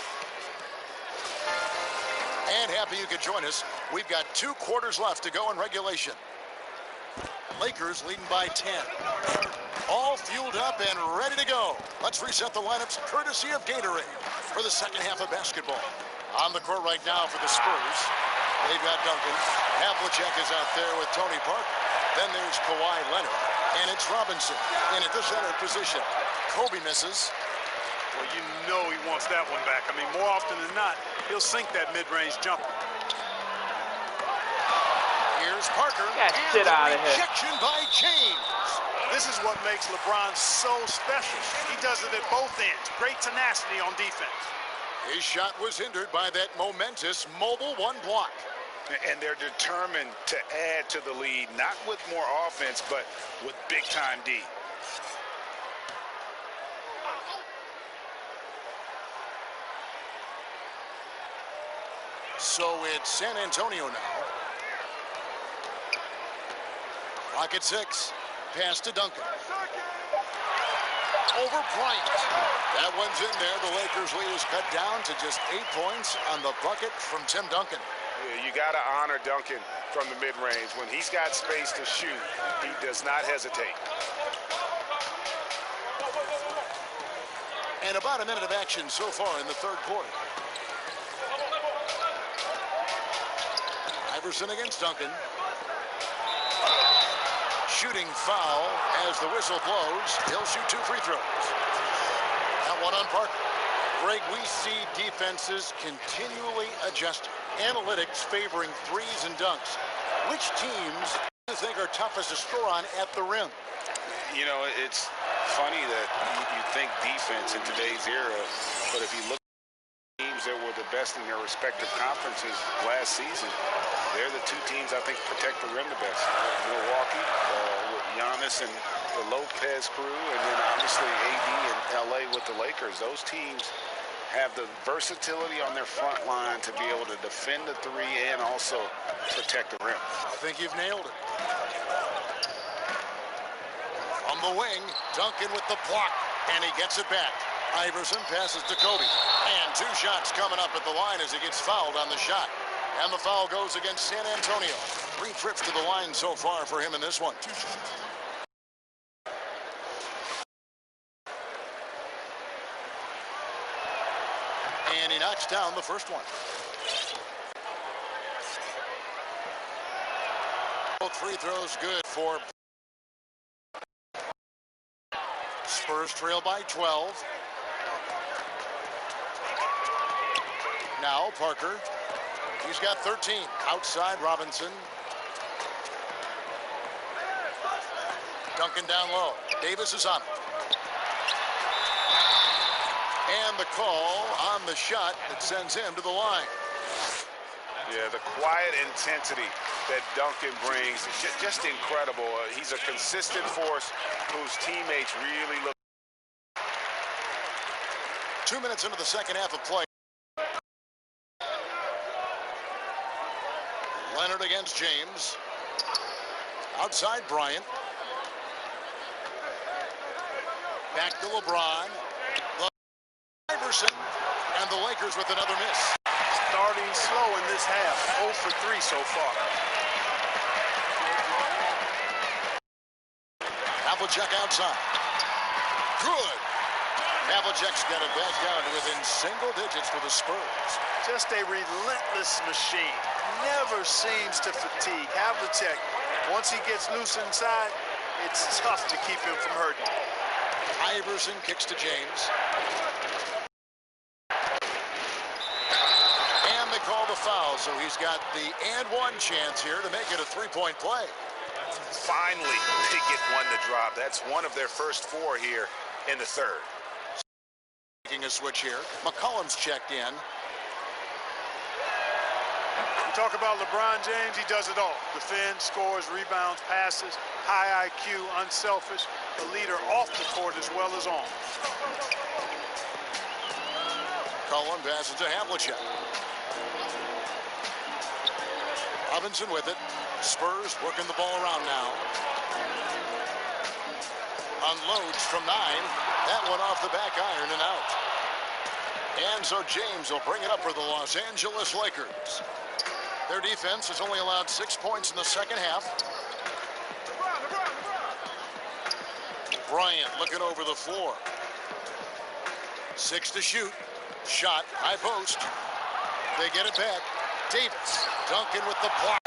C: And happy you could join us. We've got 2 quarters left to go in regulation. Lakers leading by 10. All fueled up and ready to go. Let's reset the lineups courtesy of Gatorade for the second half of basketball. On the court right now for the Spurs, they've got Duncan. Havlicek is out there with Tony Parker. Then there's Kawhi Leonard. And it's Robinson in at the center position. Kobe misses.
F: Well, he wants that one back. I mean, more often than not, he'll sink that mid-range jumper.
C: Here's Parker.
K: Get shit out of here.
C: Rejection by James.
F: This is what makes LeBron so special. He does it at both ends. Great tenacity on defense.
C: His shot was hindered by that momentous mobile 1 block.
E: And they're determined to add to the lead, not with more offense, but with big-time D.
C: So it's San Antonio now. Clock at 6. Pass to Duncan. Over Bryant. That one's in there. The Lakers lead is cut down to just 8 points on the bucket from Tim Duncan.
E: You got to honor Duncan from the mid-range. When he's got space to shoot, he does not hesitate.
C: And about a minute of action so far in the third quarter. Iverson against Duncan. Shooting foul as the whistle blows. He'll shoot 2 free throws. That one on Parker. Greg, we see defenses continually adjusting. Analytics favoring threes and dunks. Which teams do you think are toughest to score on at the rim?
E: It's funny that you think defense in today's era, but if you look at teams that were the best in their respective conferences last season, they're the 2 teams I think protect the rim the best. Milwaukee with Giannis and the Lopez crew, and then obviously AD and LA with the Lakers. Those teams have the versatility on their front line to be able to defend the 3 and also protect the rim.
C: I think you've nailed it. On the wing, Duncan with the block, and he gets it back. Iverson passes to Kobe, and 2 shots coming up at the line as he gets fouled on the shot. And the foul goes against San Antonio. 3 trips to the line so far for him in this one. And he knocks down the first one. Both free throws good for Spurs trail by 12. Now Parker. He's got 13. Outside Robinson. Duncan down low. Davis is on it. And the call on the shot that sends him to the line.
E: Yeah, the quiet intensity that Duncan brings is just incredible. He's a consistent force whose teammates really look.
C: 2 minutes into the second half of play. Leonard against James. Outside Bryant. Back to LeBron. Iverson. And the Lakers with another miss.
F: Starting slow in this half. 0 for 3 so far.
C: Havlicek outside. Good. Havlicek's got it back down to within single digits for the Spurs.
F: Just a relentless machine. Never seems to fatigue. Havlicek, once he gets loose inside, it's tough to keep him from hurting.
C: Iverson kicks to James. And they call the foul, so he's got the and one chance here to make it a three-point play.
E: Finally, they get one to drop. That's one of their first 4 here in the third.
C: Making a switch here. McCollum's checked in.
F: You talk about LeBron James, he does it all. Defends, scores, rebounds, passes, high IQ, unselfish, a leader off the court as well as on.
C: McCollum passes to Havlicek. Robinson with it. Spurs working the ball around now. Unloads from 9. That one off the back iron and out. And so James will bring it up for the Los Angeles Lakers. Their defense has only allowed 6 points in the second half. Bryant looking over the floor. 6 to shoot. Shot, high post. They get it back. Davis, Duncan with the block.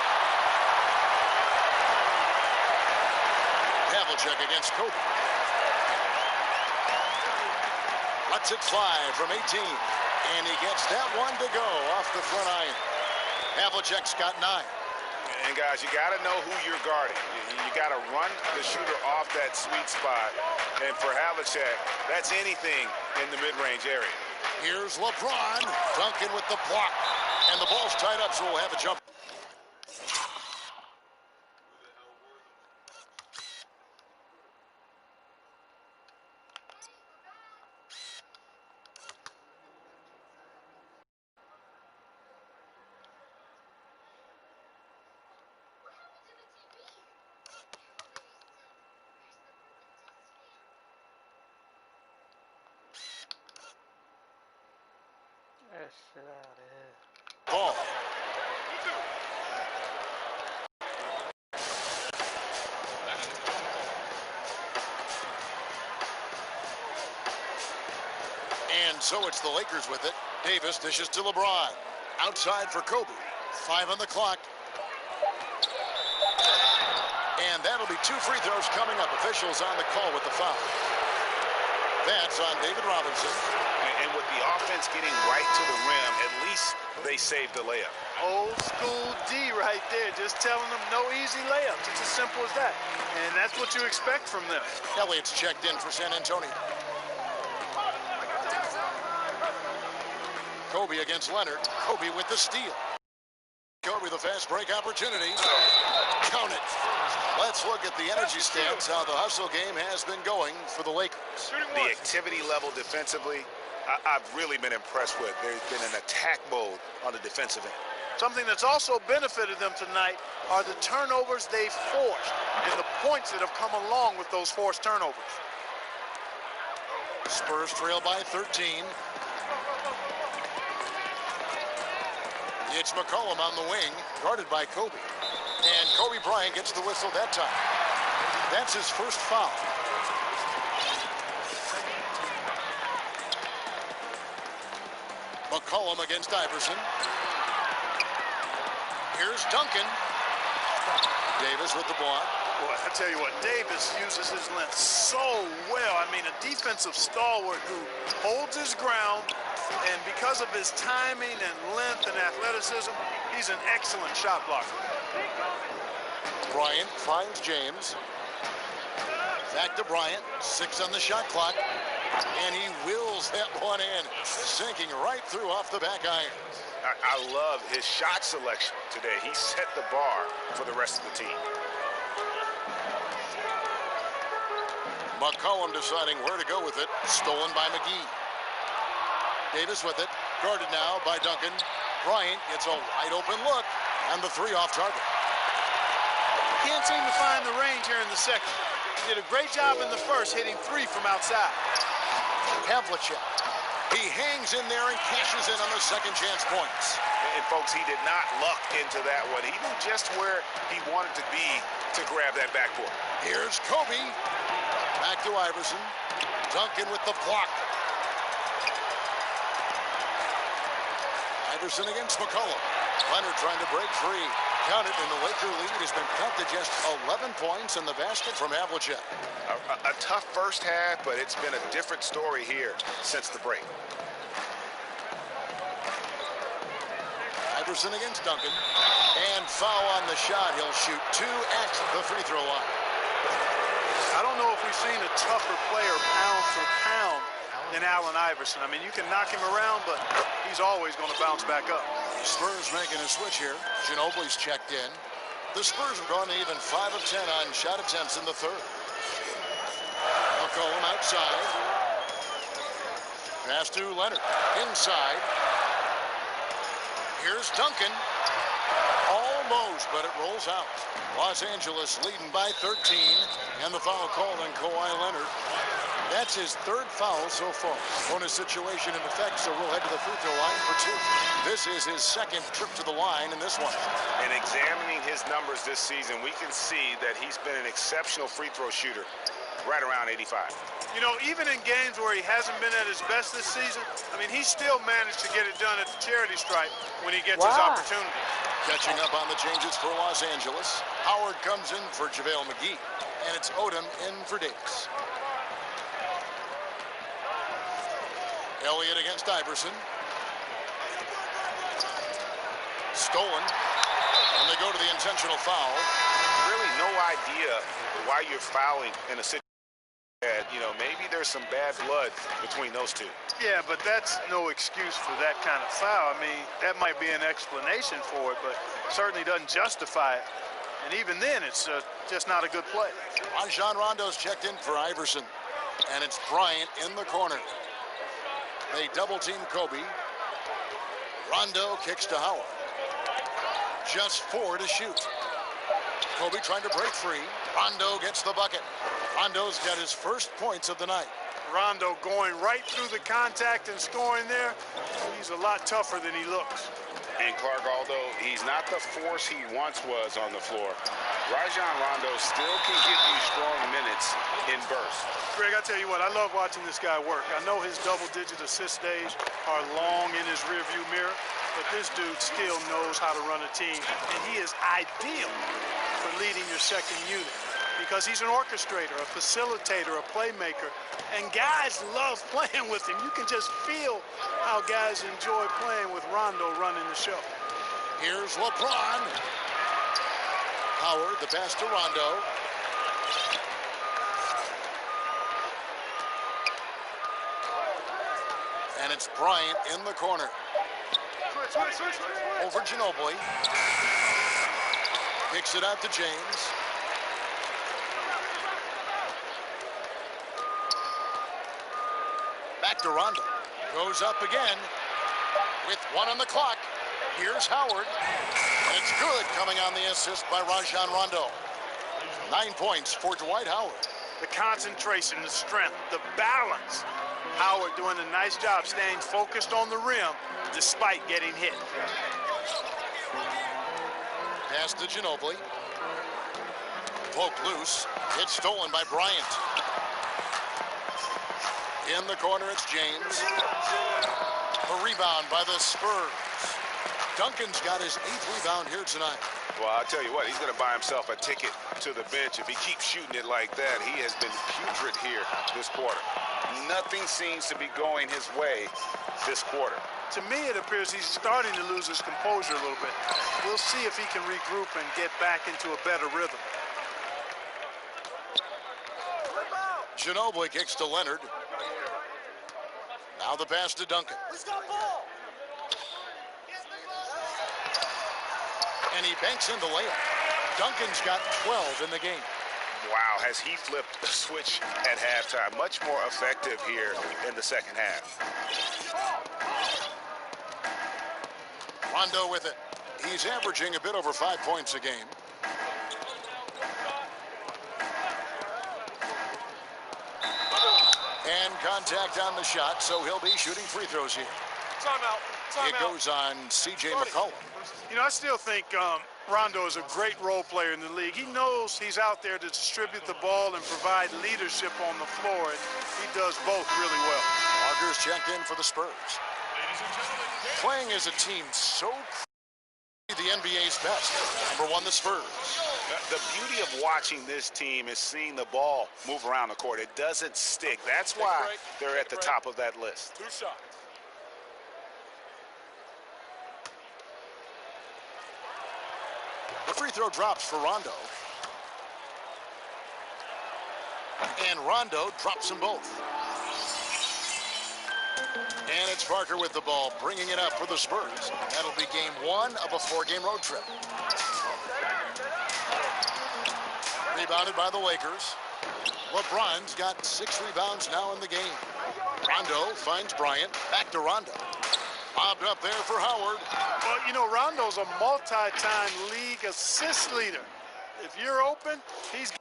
C: Havlicek against Kobe. Lets it fly from 18. And he gets that one to go off the front iron. Havlicek's got 9.
E: And guys, you got to know who you're guarding. You got to run the shooter off that sweet spot. And for Havlicek, that's anything in the mid-range area.
C: Here's LeBron. Duncan with the block. And the ball's tied up, so we'll have a jump. Ball. And so it's the Lakers with it. Davis dishes to LeBron. Outside for Kobe. 5 on the clock. And that'll be 2 free throws coming up. Officials on the call with the foul. That's on David Robinson.
E: And with the offense getting right to the rim, at least they saved the layup.
F: Old school D right there, just telling them no easy layups. It's as simple as that. And that's what you expect from them.
C: Elliott's checked in for San Antonio. Kobe against Leonard. Kobe with the steal. Kobe with a fast break opportunity. Count it. Let's look at the energy stats, how the hustle game has been going for the Lakers.
E: The activity level defensively, I've really been impressed with. There's been an attack mode on the defensive end.
F: Something that's also benefited them tonight are the turnovers they've forced and the points that have come along with those forced turnovers.
C: Spurs trail by 13. It's McCollum on the wing, guarded by Kobe. And Kobe Bryant gets the whistle that time. That's his first foul. McCollum against Iverson. Here's Duncan. Davis with the block.
F: Boy, I tell you what, Davis uses his length so well. I mean, a defensive stalwart who holds his ground, and because of his timing and length and athleticism, he's an excellent shot blocker.
C: Bryant finds James. Back to Bryant. 6 on the shot clock. And he wills that one in, sinking right through off the back iron.
E: I love his shot selection today. He set the bar for the rest of the team.
C: McCollum deciding where to go with it. Stolen by McGee. Davis with it. Guarded now by Duncan. Bryant gets a wide open look. And the three off target.
F: Can't seem to find the range here in the second. He did a great job in the first, hitting three from outside.
C: Havlicek. He hangs in there and cashes in on the second chance points.
E: And folks, he did not luck into that one. He knew just where he wanted to be to grab that backboard.
C: Here's Kobe. Back to Iverson. Duncan with the block. Iverson against McCollum. Leonard trying to break free. Count it, and the Laker lead has been cut to just 11 points in the basket from Havlicek.
E: A tough first half, but it's been a different story here since the break.
C: Iverson against Duncan. And foul on the shot. He'll shoot two at the free throw line.
F: I don't know if we've seen a tougher player pound for pound than Allen Iverson. I mean, you can knock him around, but he's always going to bounce back up.
C: Spurs making a switch here. Ginobili's checked in. The Spurs have gone to even 5 of 10 on shot attempts in the third. McCollum outside. Pass to Leonard. Inside. Here's Duncan. Almost, but it rolls out. Los Angeles leading by 13. And the foul called on Kawhi Leonard. That's his third foul so far. Bonus situation in effect, so we'll head to the free throw line for two. This is his second trip to the line in this one.
E: And examining his numbers this season, we can see that he's been an exceptional free throw shooter, right around 85.
F: You know, even in games where he hasn't been at his best this season, I mean, he still managed to get it done at the charity stripe when he gets his opportunity.
C: Catching up on the changes for Los Angeles. Howard comes in for JaVale McGee, and it's Odom in for Davis. Elliott against Iverson. Stolen. And they go to the intentional foul.
E: Really no idea why you're fouling in a situation that, you know, maybe there's some bad blood between those two.
F: Yeah, but that's no excuse for that kind of foul. I mean, that might be an explanation for it, but certainly doesn't justify it. And even then, it's just not a good play.
C: Rajon Rondo's checked in for Iverson. And it's Bryant in the corner. They double-team Kobe. Rondo kicks to Howard. Just 4 to shoot. Kobe trying to break free. Rondo gets the bucket. Rondo's got his first points of the night.
F: Rondo going right through the contact and scoring there. He's a lot tougher than he looks.
E: And Clark, although he's not the force he once was on the floor, Rajon Rondo still can give you strong minutes in bursts.
F: Greg, I tell you what, I love watching this guy work. I know his double-digit assist days are long in his rearview mirror, but this dude still knows how to run a team, and he is ideal for leading your second unit because he's an orchestrator, a facilitator, a playmaker, and guys love playing with him. You can just feel how guys enjoy playing with Rondo running the show.
C: Here's LeBron. Howard, the pass to Rondo. And it's Bryant in the corner. Over Ginobili. Kicks it out to James. Back to Rondo. Goes up again with 1 on the clock. Here's Howard. And it's good coming on the assist by Rajon Rondo. 9 points for Dwight Howard.
F: The concentration, the strength, the balance. Howard doing a nice job staying focused on the rim despite getting hit.
C: Pass to Ginobili. Poke loose. It's stolen by Bryant. In the corner, it's James. A rebound by the Spurs. Duncan's got his 8th rebound here tonight.
E: Well, I'll tell you what, he's going to buy himself a ticket to the bench. If he keeps shooting it like that, he has been putrid here this quarter. Nothing seems to be going his way this quarter.
F: To me, it appears he's starting to lose his composure a little bit. We'll see if he can regroup and get back into a better rhythm.
C: Ginobili kicks to Leonard. Now the pass to Duncan. And he banks in the layup. Duncan's got 12 in the game.
E: Wow, has he flipped the switch at halftime. Much more effective here in the second half.
C: Rondo with it. He's averaging a bit over 5 points a game. And contact on the shot, so he'll be shooting free throws here. It goes on C.J. McCollum.
F: You know, I still think Rondo is a great role player in the league. He knows he's out there to distribute the ball and provide leadership on the floor, and he does both really well.
C: Parker's checked in for the Spurs. Playing as a team so the NBA's best. Number 1, the Spurs.
E: The beauty of watching this team is seeing the ball move around the court. It doesn't stick. That's why they're at the top of that list.
H: 2 shots.
C: The free throw drops for Rondo. And Rondo drops them both. And it's Parker with the ball, bringing it up for the Spurs. That'll be game 1 of a 4-game road trip. Rebounded by the Lakers. LeBron's got 6 rebounds now in the game. Rondo finds Bryant. Back to Rondo. Lobbed up there for Howard.
F: Well, you know, Rondo's a multi-time league assist leader. If you're open, he's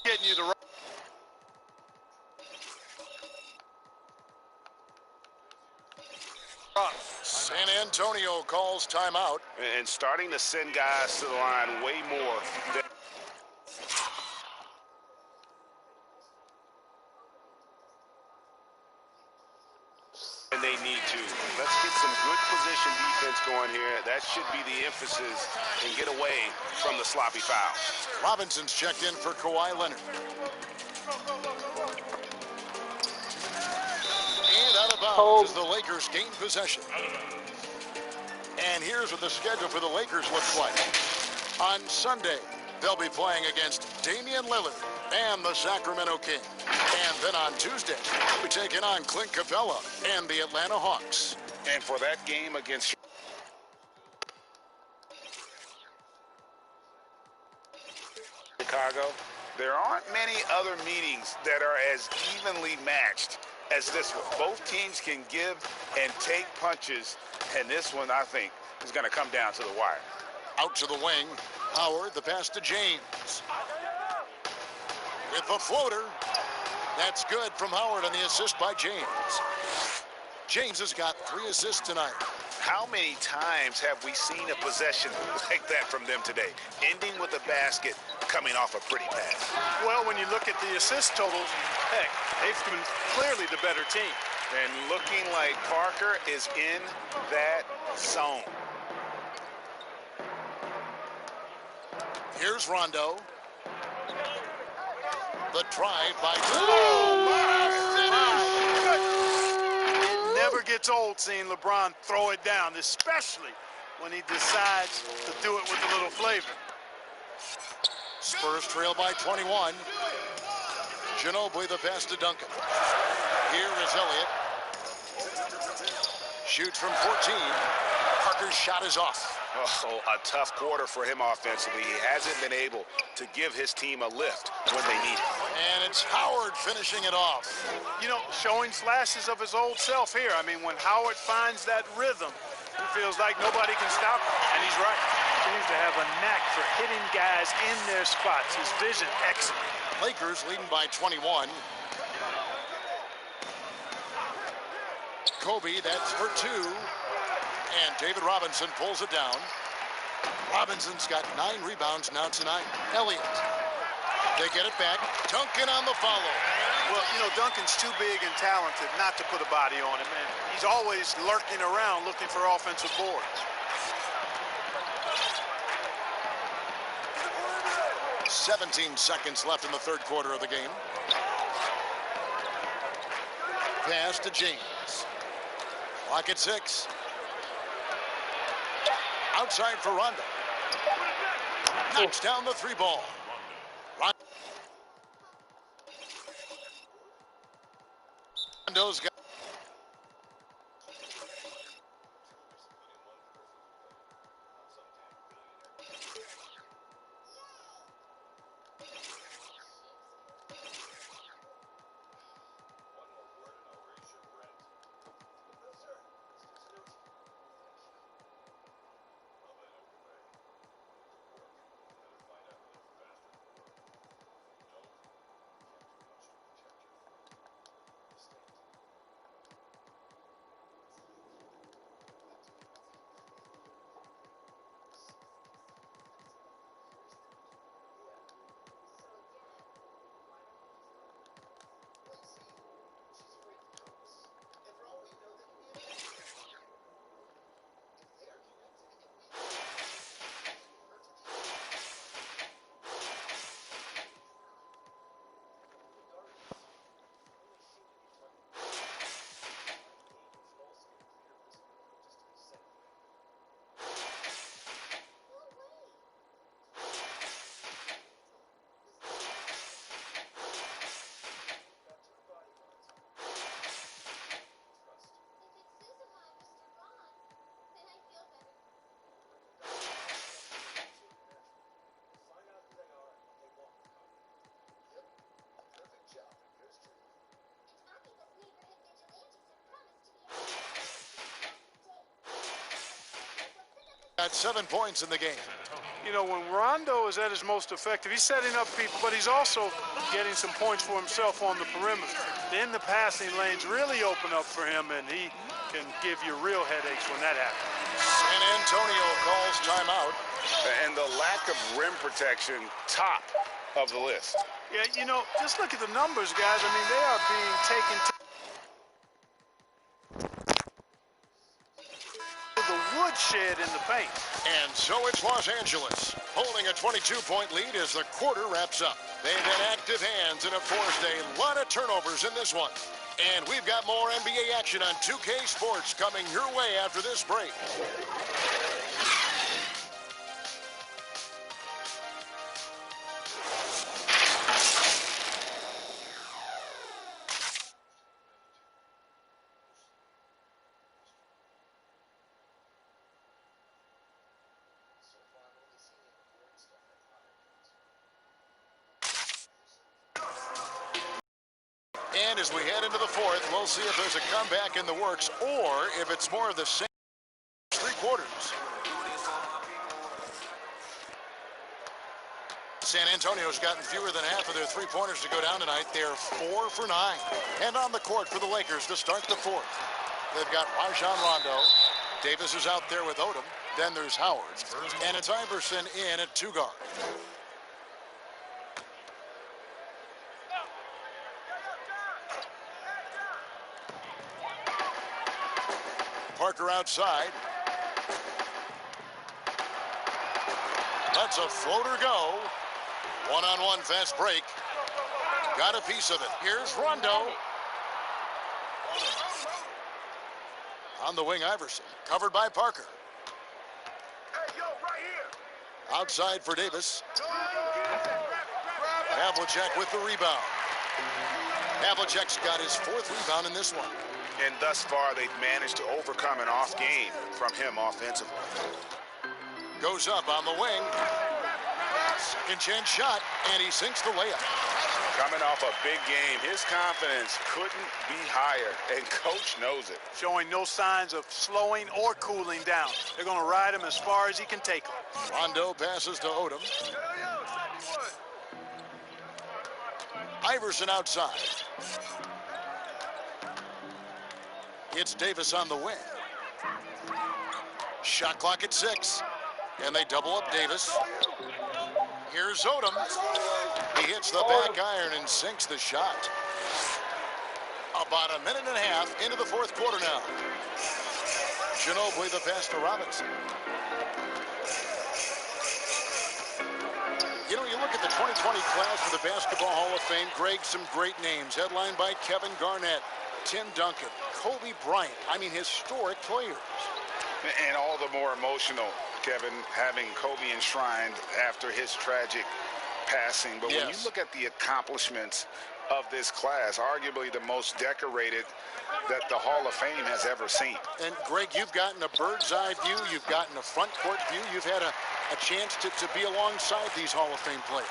F: getting you the right.
C: San Antonio calls timeout.
E: And starting to send guys to the line way more than they need to. Let's get some good position defense going here. That should be the emphasis and get away from the sloppy foul.
C: Robinson's checked in for Kawhi Leonard. And out of bounds as the Lakers gain possession. And here's what the schedule for the Lakers looks like. On Sunday, they'll be playing against Damian Lillard and the Sacramento Kings. And then on Tuesday, they'll be taking on Clint Capella and the Atlanta Hawks.
E: And for that game against Chicago, there aren't many other meetings that are as evenly matched as this one. Both teams can give and take punches, and this one, I think, is going to come down to the wire.
C: Out to the wing. Howard, the pass to James. With the floater. That's good from Howard on the assist by James. James has got 3 assists tonight.
E: How many times have we seen a possession like that from them today, ending with a basket coming off a pretty pass?
F: Well, when you look at the assist totals, heck, they've been clearly the better team.
E: And looking like Parker is in that zone.
C: Here's Rondo. The drive by...
F: It never gets old seeing LeBron throw it down, especially when he decides to do it with a little flavor.
C: Spurs trail by 21. Ginobili the pass to Duncan. Here is Elliott. Shoots from 14. Parker's shot is off.
E: Oh, a tough quarter for him offensively. He hasn't been able to give his team a lift when they need it.
C: And it's Howard finishing it off.
F: You know, showing flashes of his old self here. I mean, when Howard finds that rhythm, he feels like nobody can stop him, and he's right. He seems to have a knack for hitting guys in their spots. His vision, excellent.
C: Lakers leading by 21. Kobe, that's for 2. And David Robinson pulls it down. Robinson's got 9 rebounds now tonight. Elliott. They get it back. Duncan on the follow.
F: Well, you know, Duncan's too big and talented not to put a body on him, and he's always lurking around looking for offensive boards.
C: 17 seconds left in the third quarter of the game. Pass to James. Clock at 6. Outside for Rondo. Knocks down the 3 ball. Rondo's got Got 7 points in the game.
F: You know, when Rondo is at his most effective, he's setting up people, but he's also getting some points for himself on the perimeter. Then the passing lanes really open up for him, and he can give you real headaches when that happens.
C: San Antonio calls timeout.
E: And the lack of rim protection, top of the list.
F: Yeah, you know, just look at the numbers, guys. I mean, they are being taken to the woodshed in the paint.
C: And so it's Los Angeles holding a 22-point lead as the quarter wraps up. They've had active hands and have forced a lot of turnovers in this one. And we've got more NBA action on 2K Sports coming your way after this break. And as we head into the fourth, we'll see if there's a comeback in the works or if it's more of the same 3 quarters. San Antonio's gotten fewer than half of their 3-pointers to go down tonight. They're 4 for 9. And on the court for the Lakers to start the fourth. They've got Rajon Rondo. Davis is out there with Odom. Then there's Howard. And it's Iverson in at 2 guard. Parker outside. Lets a floater go. One-on-one fast break. Got a piece of it. Here's Rondo. On the wing, Iverson. Covered by Parker. Outside for Davis. Havlicek with the rebound. Havlicek's got his 4th rebound in this one.
E: And thus far, they've managed to overcome an off game from him offensively.
C: Goes up on the wing. Second chance shot, and he sinks the layup.
E: Coming off a big game, his confidence couldn't be higher, and coach knows it.
F: Showing no signs of slowing or cooling down. They're going to ride him as far as he can take him.
C: Rondo passes to Odom. Iverson outside. It's Davis on the wing. Shot clock at 6. And they double up Davis. Here's Odom. He hits the back iron and sinks the shot. About a minute and a half into the fourth quarter now. Ginobili the pass to Robinson. You know, you look at the 2020 class for the Basketball Hall of Fame, Greg, some great names. Headlined by Kevin Garnett, Tim Duncan, Kobe Bryant. I mean, historic players.
E: And all the more emotional, Kevin, having Kobe enshrined after his tragic passing. But when you look at the accomplishments of this class, arguably the most decorated that the Hall of Fame has ever seen.
C: And Greg, you've gotten a bird's eye view. You've gotten a front court view. You've had a chance to be alongside these Hall of Fame players.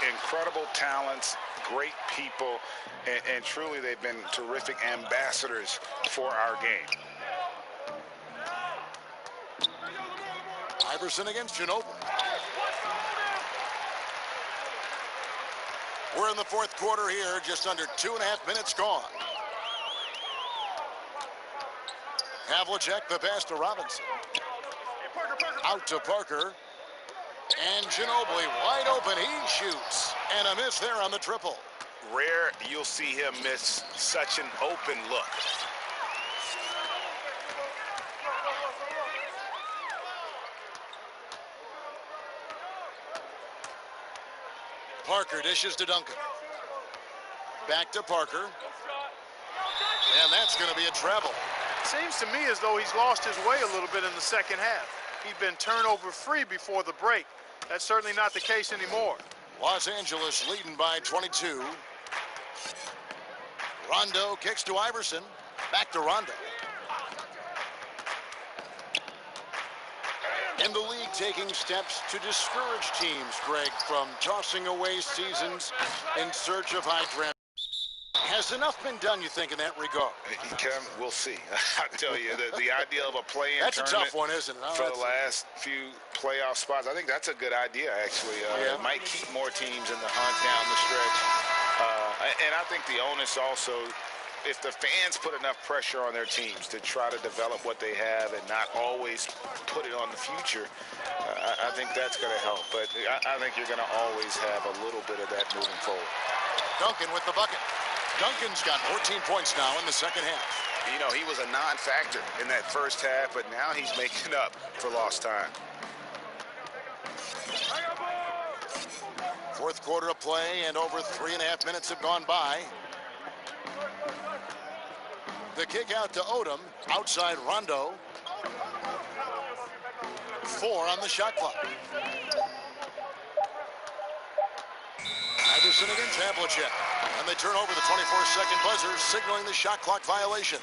E: Incredible talents, great people, and truly they've been terrific ambassadors for our game.
C: Iverson against Ginobili. We're in the fourth quarter here, just under 2.5 minutes gone. Havlicek, the pass to Robinson. Out to Parker. And Ginobili wide open. He shoots. And a miss there on the triple.
E: Rare you'll see him miss such an open look.
C: Parker dishes to Duncan. Back to Parker. And that's going to be a travel.
F: Seems to me as though he's lost his way a little bit in the second half. He'd been turnover free before the break. That's certainly not the case anymore.
C: Los Angeles leading by 22. Rondo kicks to Iverson. Back to Rondo. And the league taking steps to discourage teams, Greg, from tossing away seasons in search of high draft. Has enough been done, you think, in that regard?
E: Kevin, we'll see. I tell you, the idea of a play-in
C: that's
E: tournament
C: a tough one, isn't it?
E: for the last few playoff spots, I think that's a good idea, actually. It might keep more teams in the hunt down the stretch. And I think the onus also, if the fans put enough pressure on their teams to try to develop what they have and not always put it on the future, I think that's going to help. But I think you're going to always have a little bit of that moving forward.
C: Duncan with the bucket. Duncan's got 14 points now in the second half.
E: You know, he was a non-factor in that first half, but now he's making up for lost time.
C: Fourth quarter of play, and over 3.5 minutes have gone by. The kick out to Odom, outside Rondo. 4 on the shot clock. Iverson against Havlicek. And they turn over the 24-second buzzer, signaling the shot clock violation.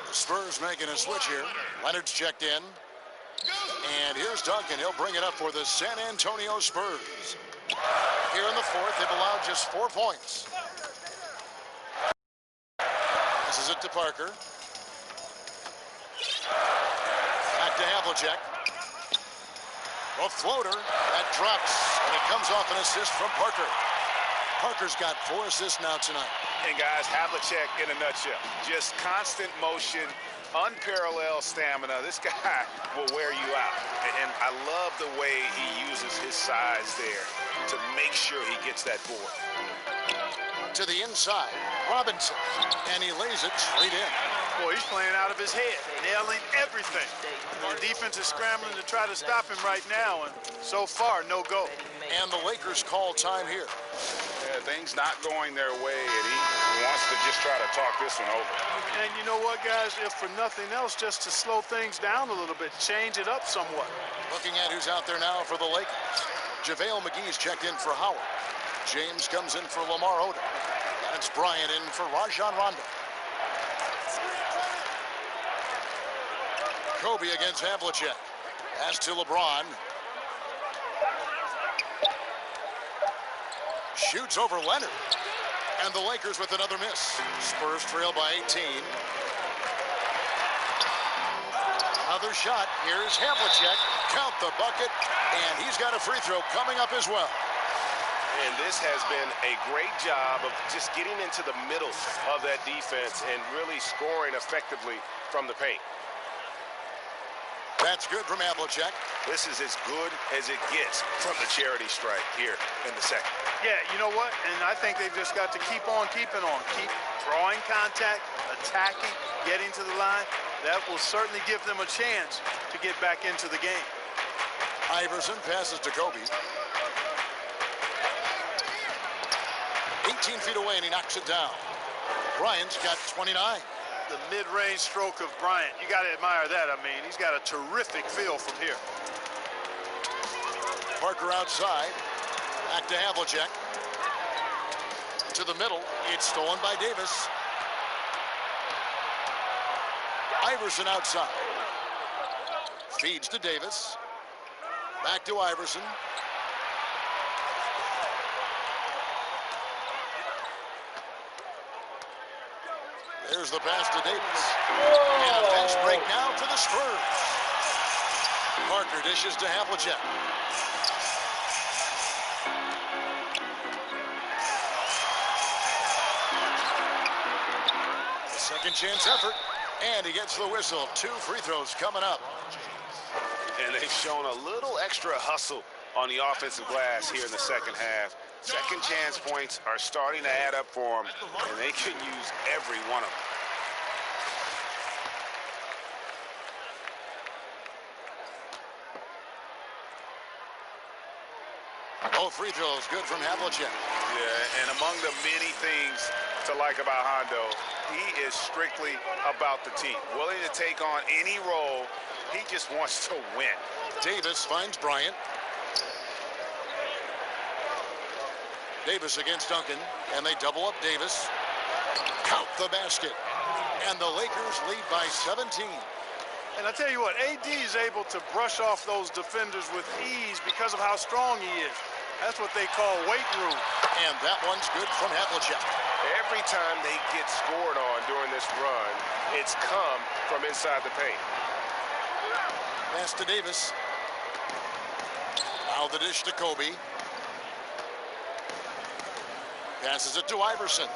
C: The Spurs making a switch here. Leonard's checked in. And here's Duncan. He'll bring it up for the San Antonio Spurs. Here in the fourth, they've allowed just 4 points. Passes it to Parker. Back to Havlicek. A floater that drops, and it comes off an assist from Parker. Parker's got 4 assists now tonight.
E: And guys, Havlicek in a nutshell. Just constant motion, unparalleled stamina. This guy will wear you out. And I love the way he uses his size there to make sure he gets that board.
C: To the inside, Robinson, and he lays it straight in.
F: Boy, he's playing out of his head, nailing everything. The defense is scrambling to try to stop him right now, and so far, no go.
C: And the Lakers call time here.
E: Yeah, things not going their way, and he wants to just try to talk this one over.
F: And you know what, guys? If for nothing else, just to slow things down a little bit, change it up somewhat.
C: Looking at who's out there now for the Lakers. JaVale McGee's checked in for Howard. James comes in for Lamar Odom. And it's Bryant in for Rajon Rondo. Kobe against Havlicek. Pass to LeBron. Shoots over Leonard. And the Lakers with another miss. Spurs trail by 18. Another shot. Here's Havlicek. Count the bucket. And he's got a free throw coming up as well.
G: And this has been a great job of just getting into the middle of that defense and really scoring effectively from the paint.
C: That's good from Havlicek.
G: This is as good as it gets from the charity stripe here in the second.
F: Yeah, you know what? And I think they've just got to keep on keeping on. Keep drawing contact, attacking, getting to the line. That will certainly give them a chance to get back into the game.
C: Iverson passes to Kobe. 18 feet away, and he knocks it down. Bryant's got 29.
F: The mid-range stroke of Bryant, you got to admire that. I mean, he's got a terrific feel from here.
C: Parker outside. Back to Havlicek. To the middle. It's stolen by Davis. Iverson outside. Feeds to Davis. Back to Iverson. There's the pass to Davis. And a bench break now for the Spurs. Parker dishes to Havlicek. Second chance effort. And he gets the whistle. 2 free throws coming up.
G: And they've shown a little extra hustle on the offensive glass here in the second half. Second chance points are starting to add up for them, and they can use every one of them.
C: Both free throws good from Havlicek.
G: Yeah, and among the many things to like about Hondo, he is strictly about the team. Willing to take on any role. He just wants to win.
C: Davis finds Bryant. Davis against Duncan, and they double up Davis. Count the basket. And the Lakers lead by 17.
F: And I tell you what, AD is able to brush off those defenders with ease because of how strong he is. That's what they call weight room.
C: And that one's good from Havlicek.
G: Every time they get scored on during this run, it's come from inside the paint.
C: Pass to Davis. Now the dish to Kobe. Passes it to Iverson.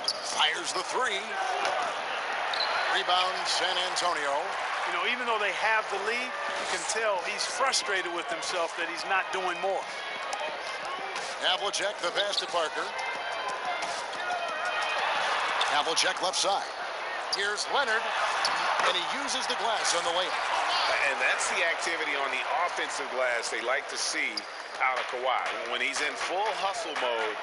C: Fires the three. Rebound San Antonio.
F: You know, even though they have the lead, you can tell he's frustrated with himself that he's not doing more.
C: Havlicek, the pass to Parker. Havlicek left side. Here's Leonard, and he uses the glass on the layup.
G: And that's the activity on the offensive glass they like to see out of Kawhi. When he's in full hustle mode,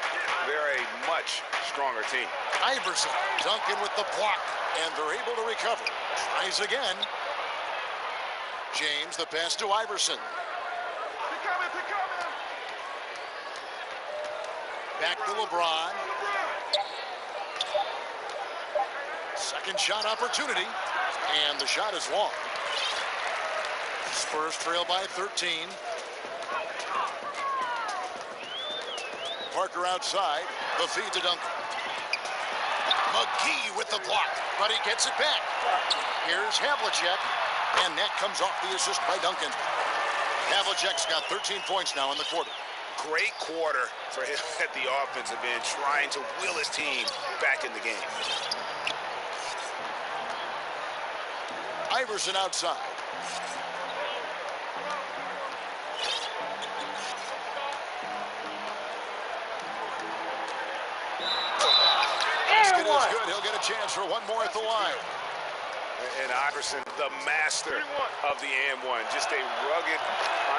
G: they're a much stronger team.
C: Iverson, Duncan with the block, and they're able to recover. Tries again. James, the pass to Iverson. Back to LeBron. Second shot opportunity, and the shot is long. Spurs trail by 13. Parker outside, the feed to Duncan. McGee with the block, but he gets it back. Here's Havlicek, and that comes off the assist by Duncan. Havlicek's got 13 points now in the quarter.
G: Great quarter for him at the offensive end, trying to will his team back in the game.
C: Iverson outside. Basket is good. He'll get a chance for one more at the line.
G: And Iverson, the master of the and one. Just a rugged,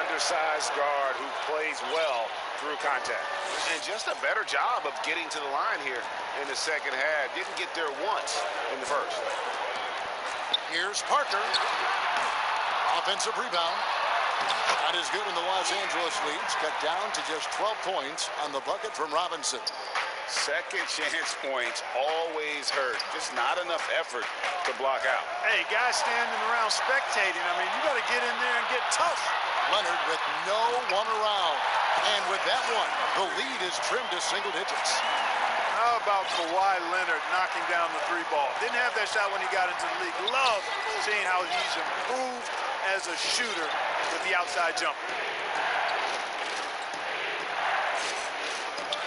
G: undersized guard who plays well through contact. And just a better job of getting to the line here in the second half. Didn't get there once in the first.
C: Here's Parker. Offensive rebound. That is good, and the Los Angeles leads cut down to just 12 points on the bucket from Robinson.
G: Second chance points always hurt. Just not enough effort to block out.
F: Hey, guys standing around spectating. I mean, you got to get in there and get tough.
C: Leonard with no one around. And with that one, the lead is trimmed to single digits.
F: How about Kawhi Leonard knocking down the three ball? Didn't have that shot when he got into the league. Love seeing how he's improved as a shooter with the outside jumper.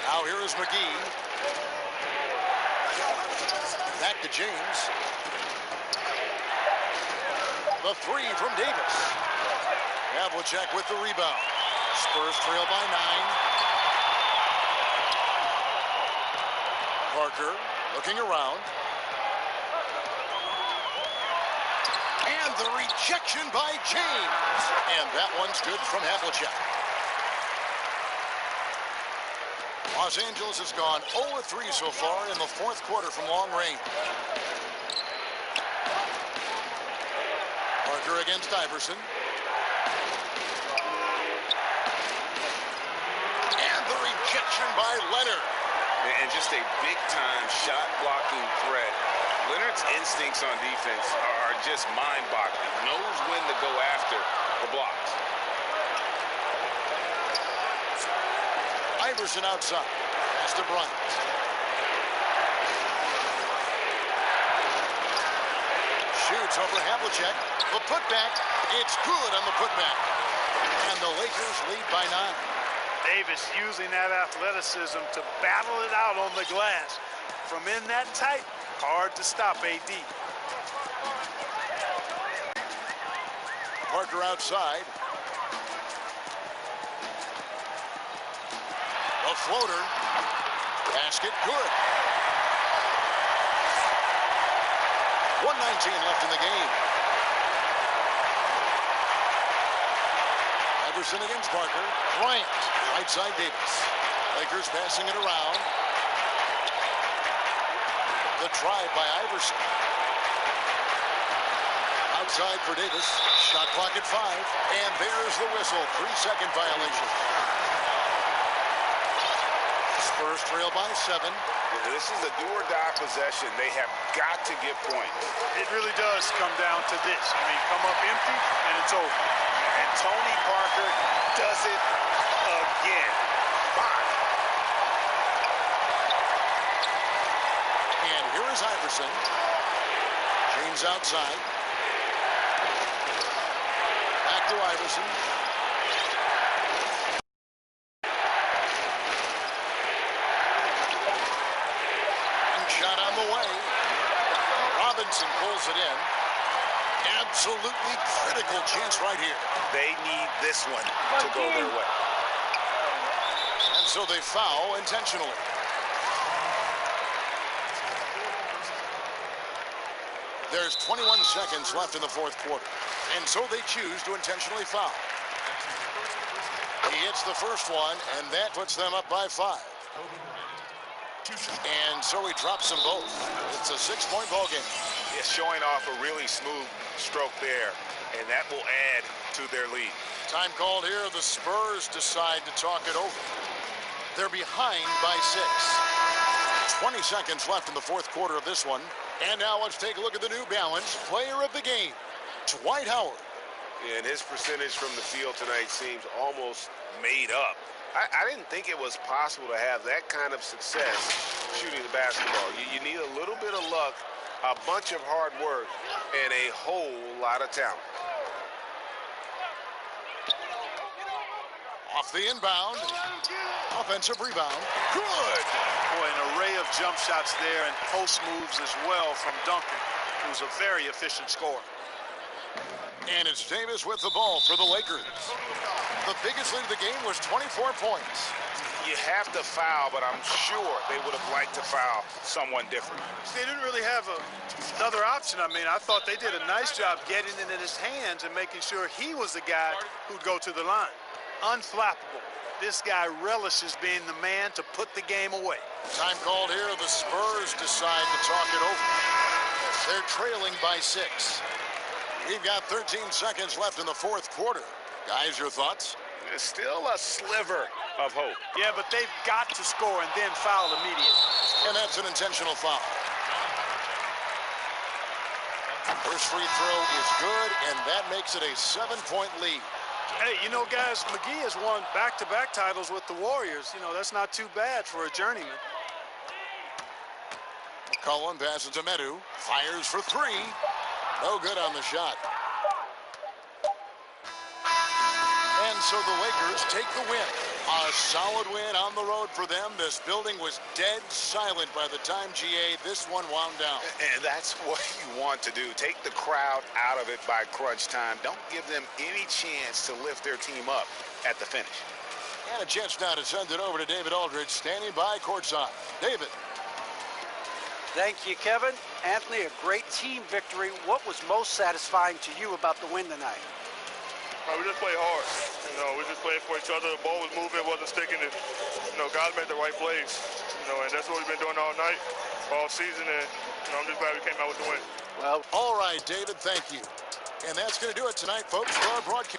C: Now here is McGee. Back to James. The three from Davis. Havlicek with the rebound. Spurs trail by 9. Parker looking around. And the rejection by James. And that one's good from Havlicek. Los Angeles has gone 0-3 so far in the fourth quarter from long range. Parker against Iverson. And the rejection by Leonard.
G: And just a big-time shot-blocking threat. Leonard's instincts on defense are just mind-boggling. Knows when to go after the blocks.
C: Iverson outside. Pass to Bryant. Shoots over Havlicek. The putback. It's good on the putback. And the Lakers lead by 9.
F: Davis using that athleticism to battle it out on the glass. From in that tight, hard to stop AD.
C: Parker outside. The floater. Basket good. 1:19 left in the game. Iverson against Parker. Bryant, right side Davis. Lakers passing it around. The drive by Iverson. Outside for Davis. Shot clock at 5. And there's the whistle. 3-second violation. Spurs trail by 7.
E: This is a do-or-die possession. They have got to get points.
F: It really does come down to this. I mean, come up empty, and it's over.
E: And Tony Parker does it again. 5.
C: And here is Iverson. James outside. Back to Iverson. Shot on the way. Robinson pulls it in. Absolutely critical chance right here.
E: They need this one to go their way.
C: And so they foul intentionally. There's 21 seconds left in the fourth quarter. And so they choose to intentionally foul. He hits the first one, and that puts them up by 5. And so he drops them both. It's a 6-point ball game.
E: It's showing off a really smooth stroke there, and that will add to their lead.
C: Time called here. The Spurs decide to talk it over. They're behind by 6. 20 seconds left in the fourth quarter of this one. And now let's take a look at the New Balance player of the game, Dwight Howard.
E: And his percentage from the field tonight seems almost made up. I didn't think it was possible to have that kind of success shooting the basketball. You need a little bit of luck, a bunch of hard work, and a whole lot of talent.
C: Off the inbound. Offensive rebound. Good.
F: Boy, an array of jump shots there and post moves as well from Duncan, who's a very efficient scorer.
C: And it's Davis with the ball for the Lakers. The biggest lead of the game was 24 points.
E: You have to foul, but I'm sure they would have liked to foul someone different.
F: They didn't really have another option. I mean, I thought they did a nice job getting it in his hands and making sure he was the guy who'd go to the line. Unflappable. This guy relishes being the man to put the game away.
C: Time called here. The Spurs decide to talk it over. They're trailing by 6. We've got 13 seconds left in the fourth quarter. Guys, your thoughts?
E: There's still a sliver of hope.
F: Yeah, but they've got to score and then foul immediately.
C: And that's an intentional foul. First free throw is good, and that makes it a 7-point lead.
F: Hey, you know, guys, McGee has won back-to-back titles with the Warriors. You know, that's not too bad for a journeyman.
C: McCollum passes to Medu. Fires for 3. No good on the shot. And so the Lakers take the win. A solid win on the road for them. This building was dead silent by the time, GA, this one wound down.
E: And that's what you want to do. Take the crowd out of it by crunch time. Don't give them any chance to lift their team up at the finish.
C: And a chance now to send it over to David Aldridge, standing by courtside. David.
D: Thank you, Kevin. Anthony, a great team victory. What was most satisfying to you about the win tonight?
H: We just played hard. You know, we just played for each other. The ball was moving, wasn't sticking. And, you know, guys made the right plays. You know, and that's what we've been doing all night, all season. And, you know, I'm just glad we came out with the win.
C: Well, all right, David, thank you. And that's going to do it tonight, folks, for our broadcast.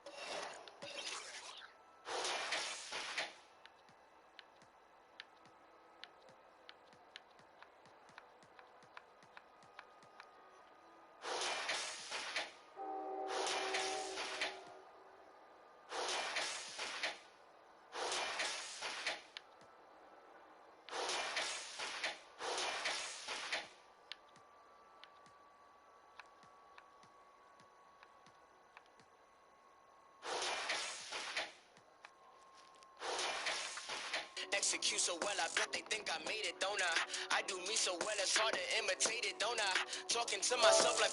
A: Execute so well, I bet they think I made it, don't I? I do me so well, it's hard to imitate it, don't I? Talking to myself like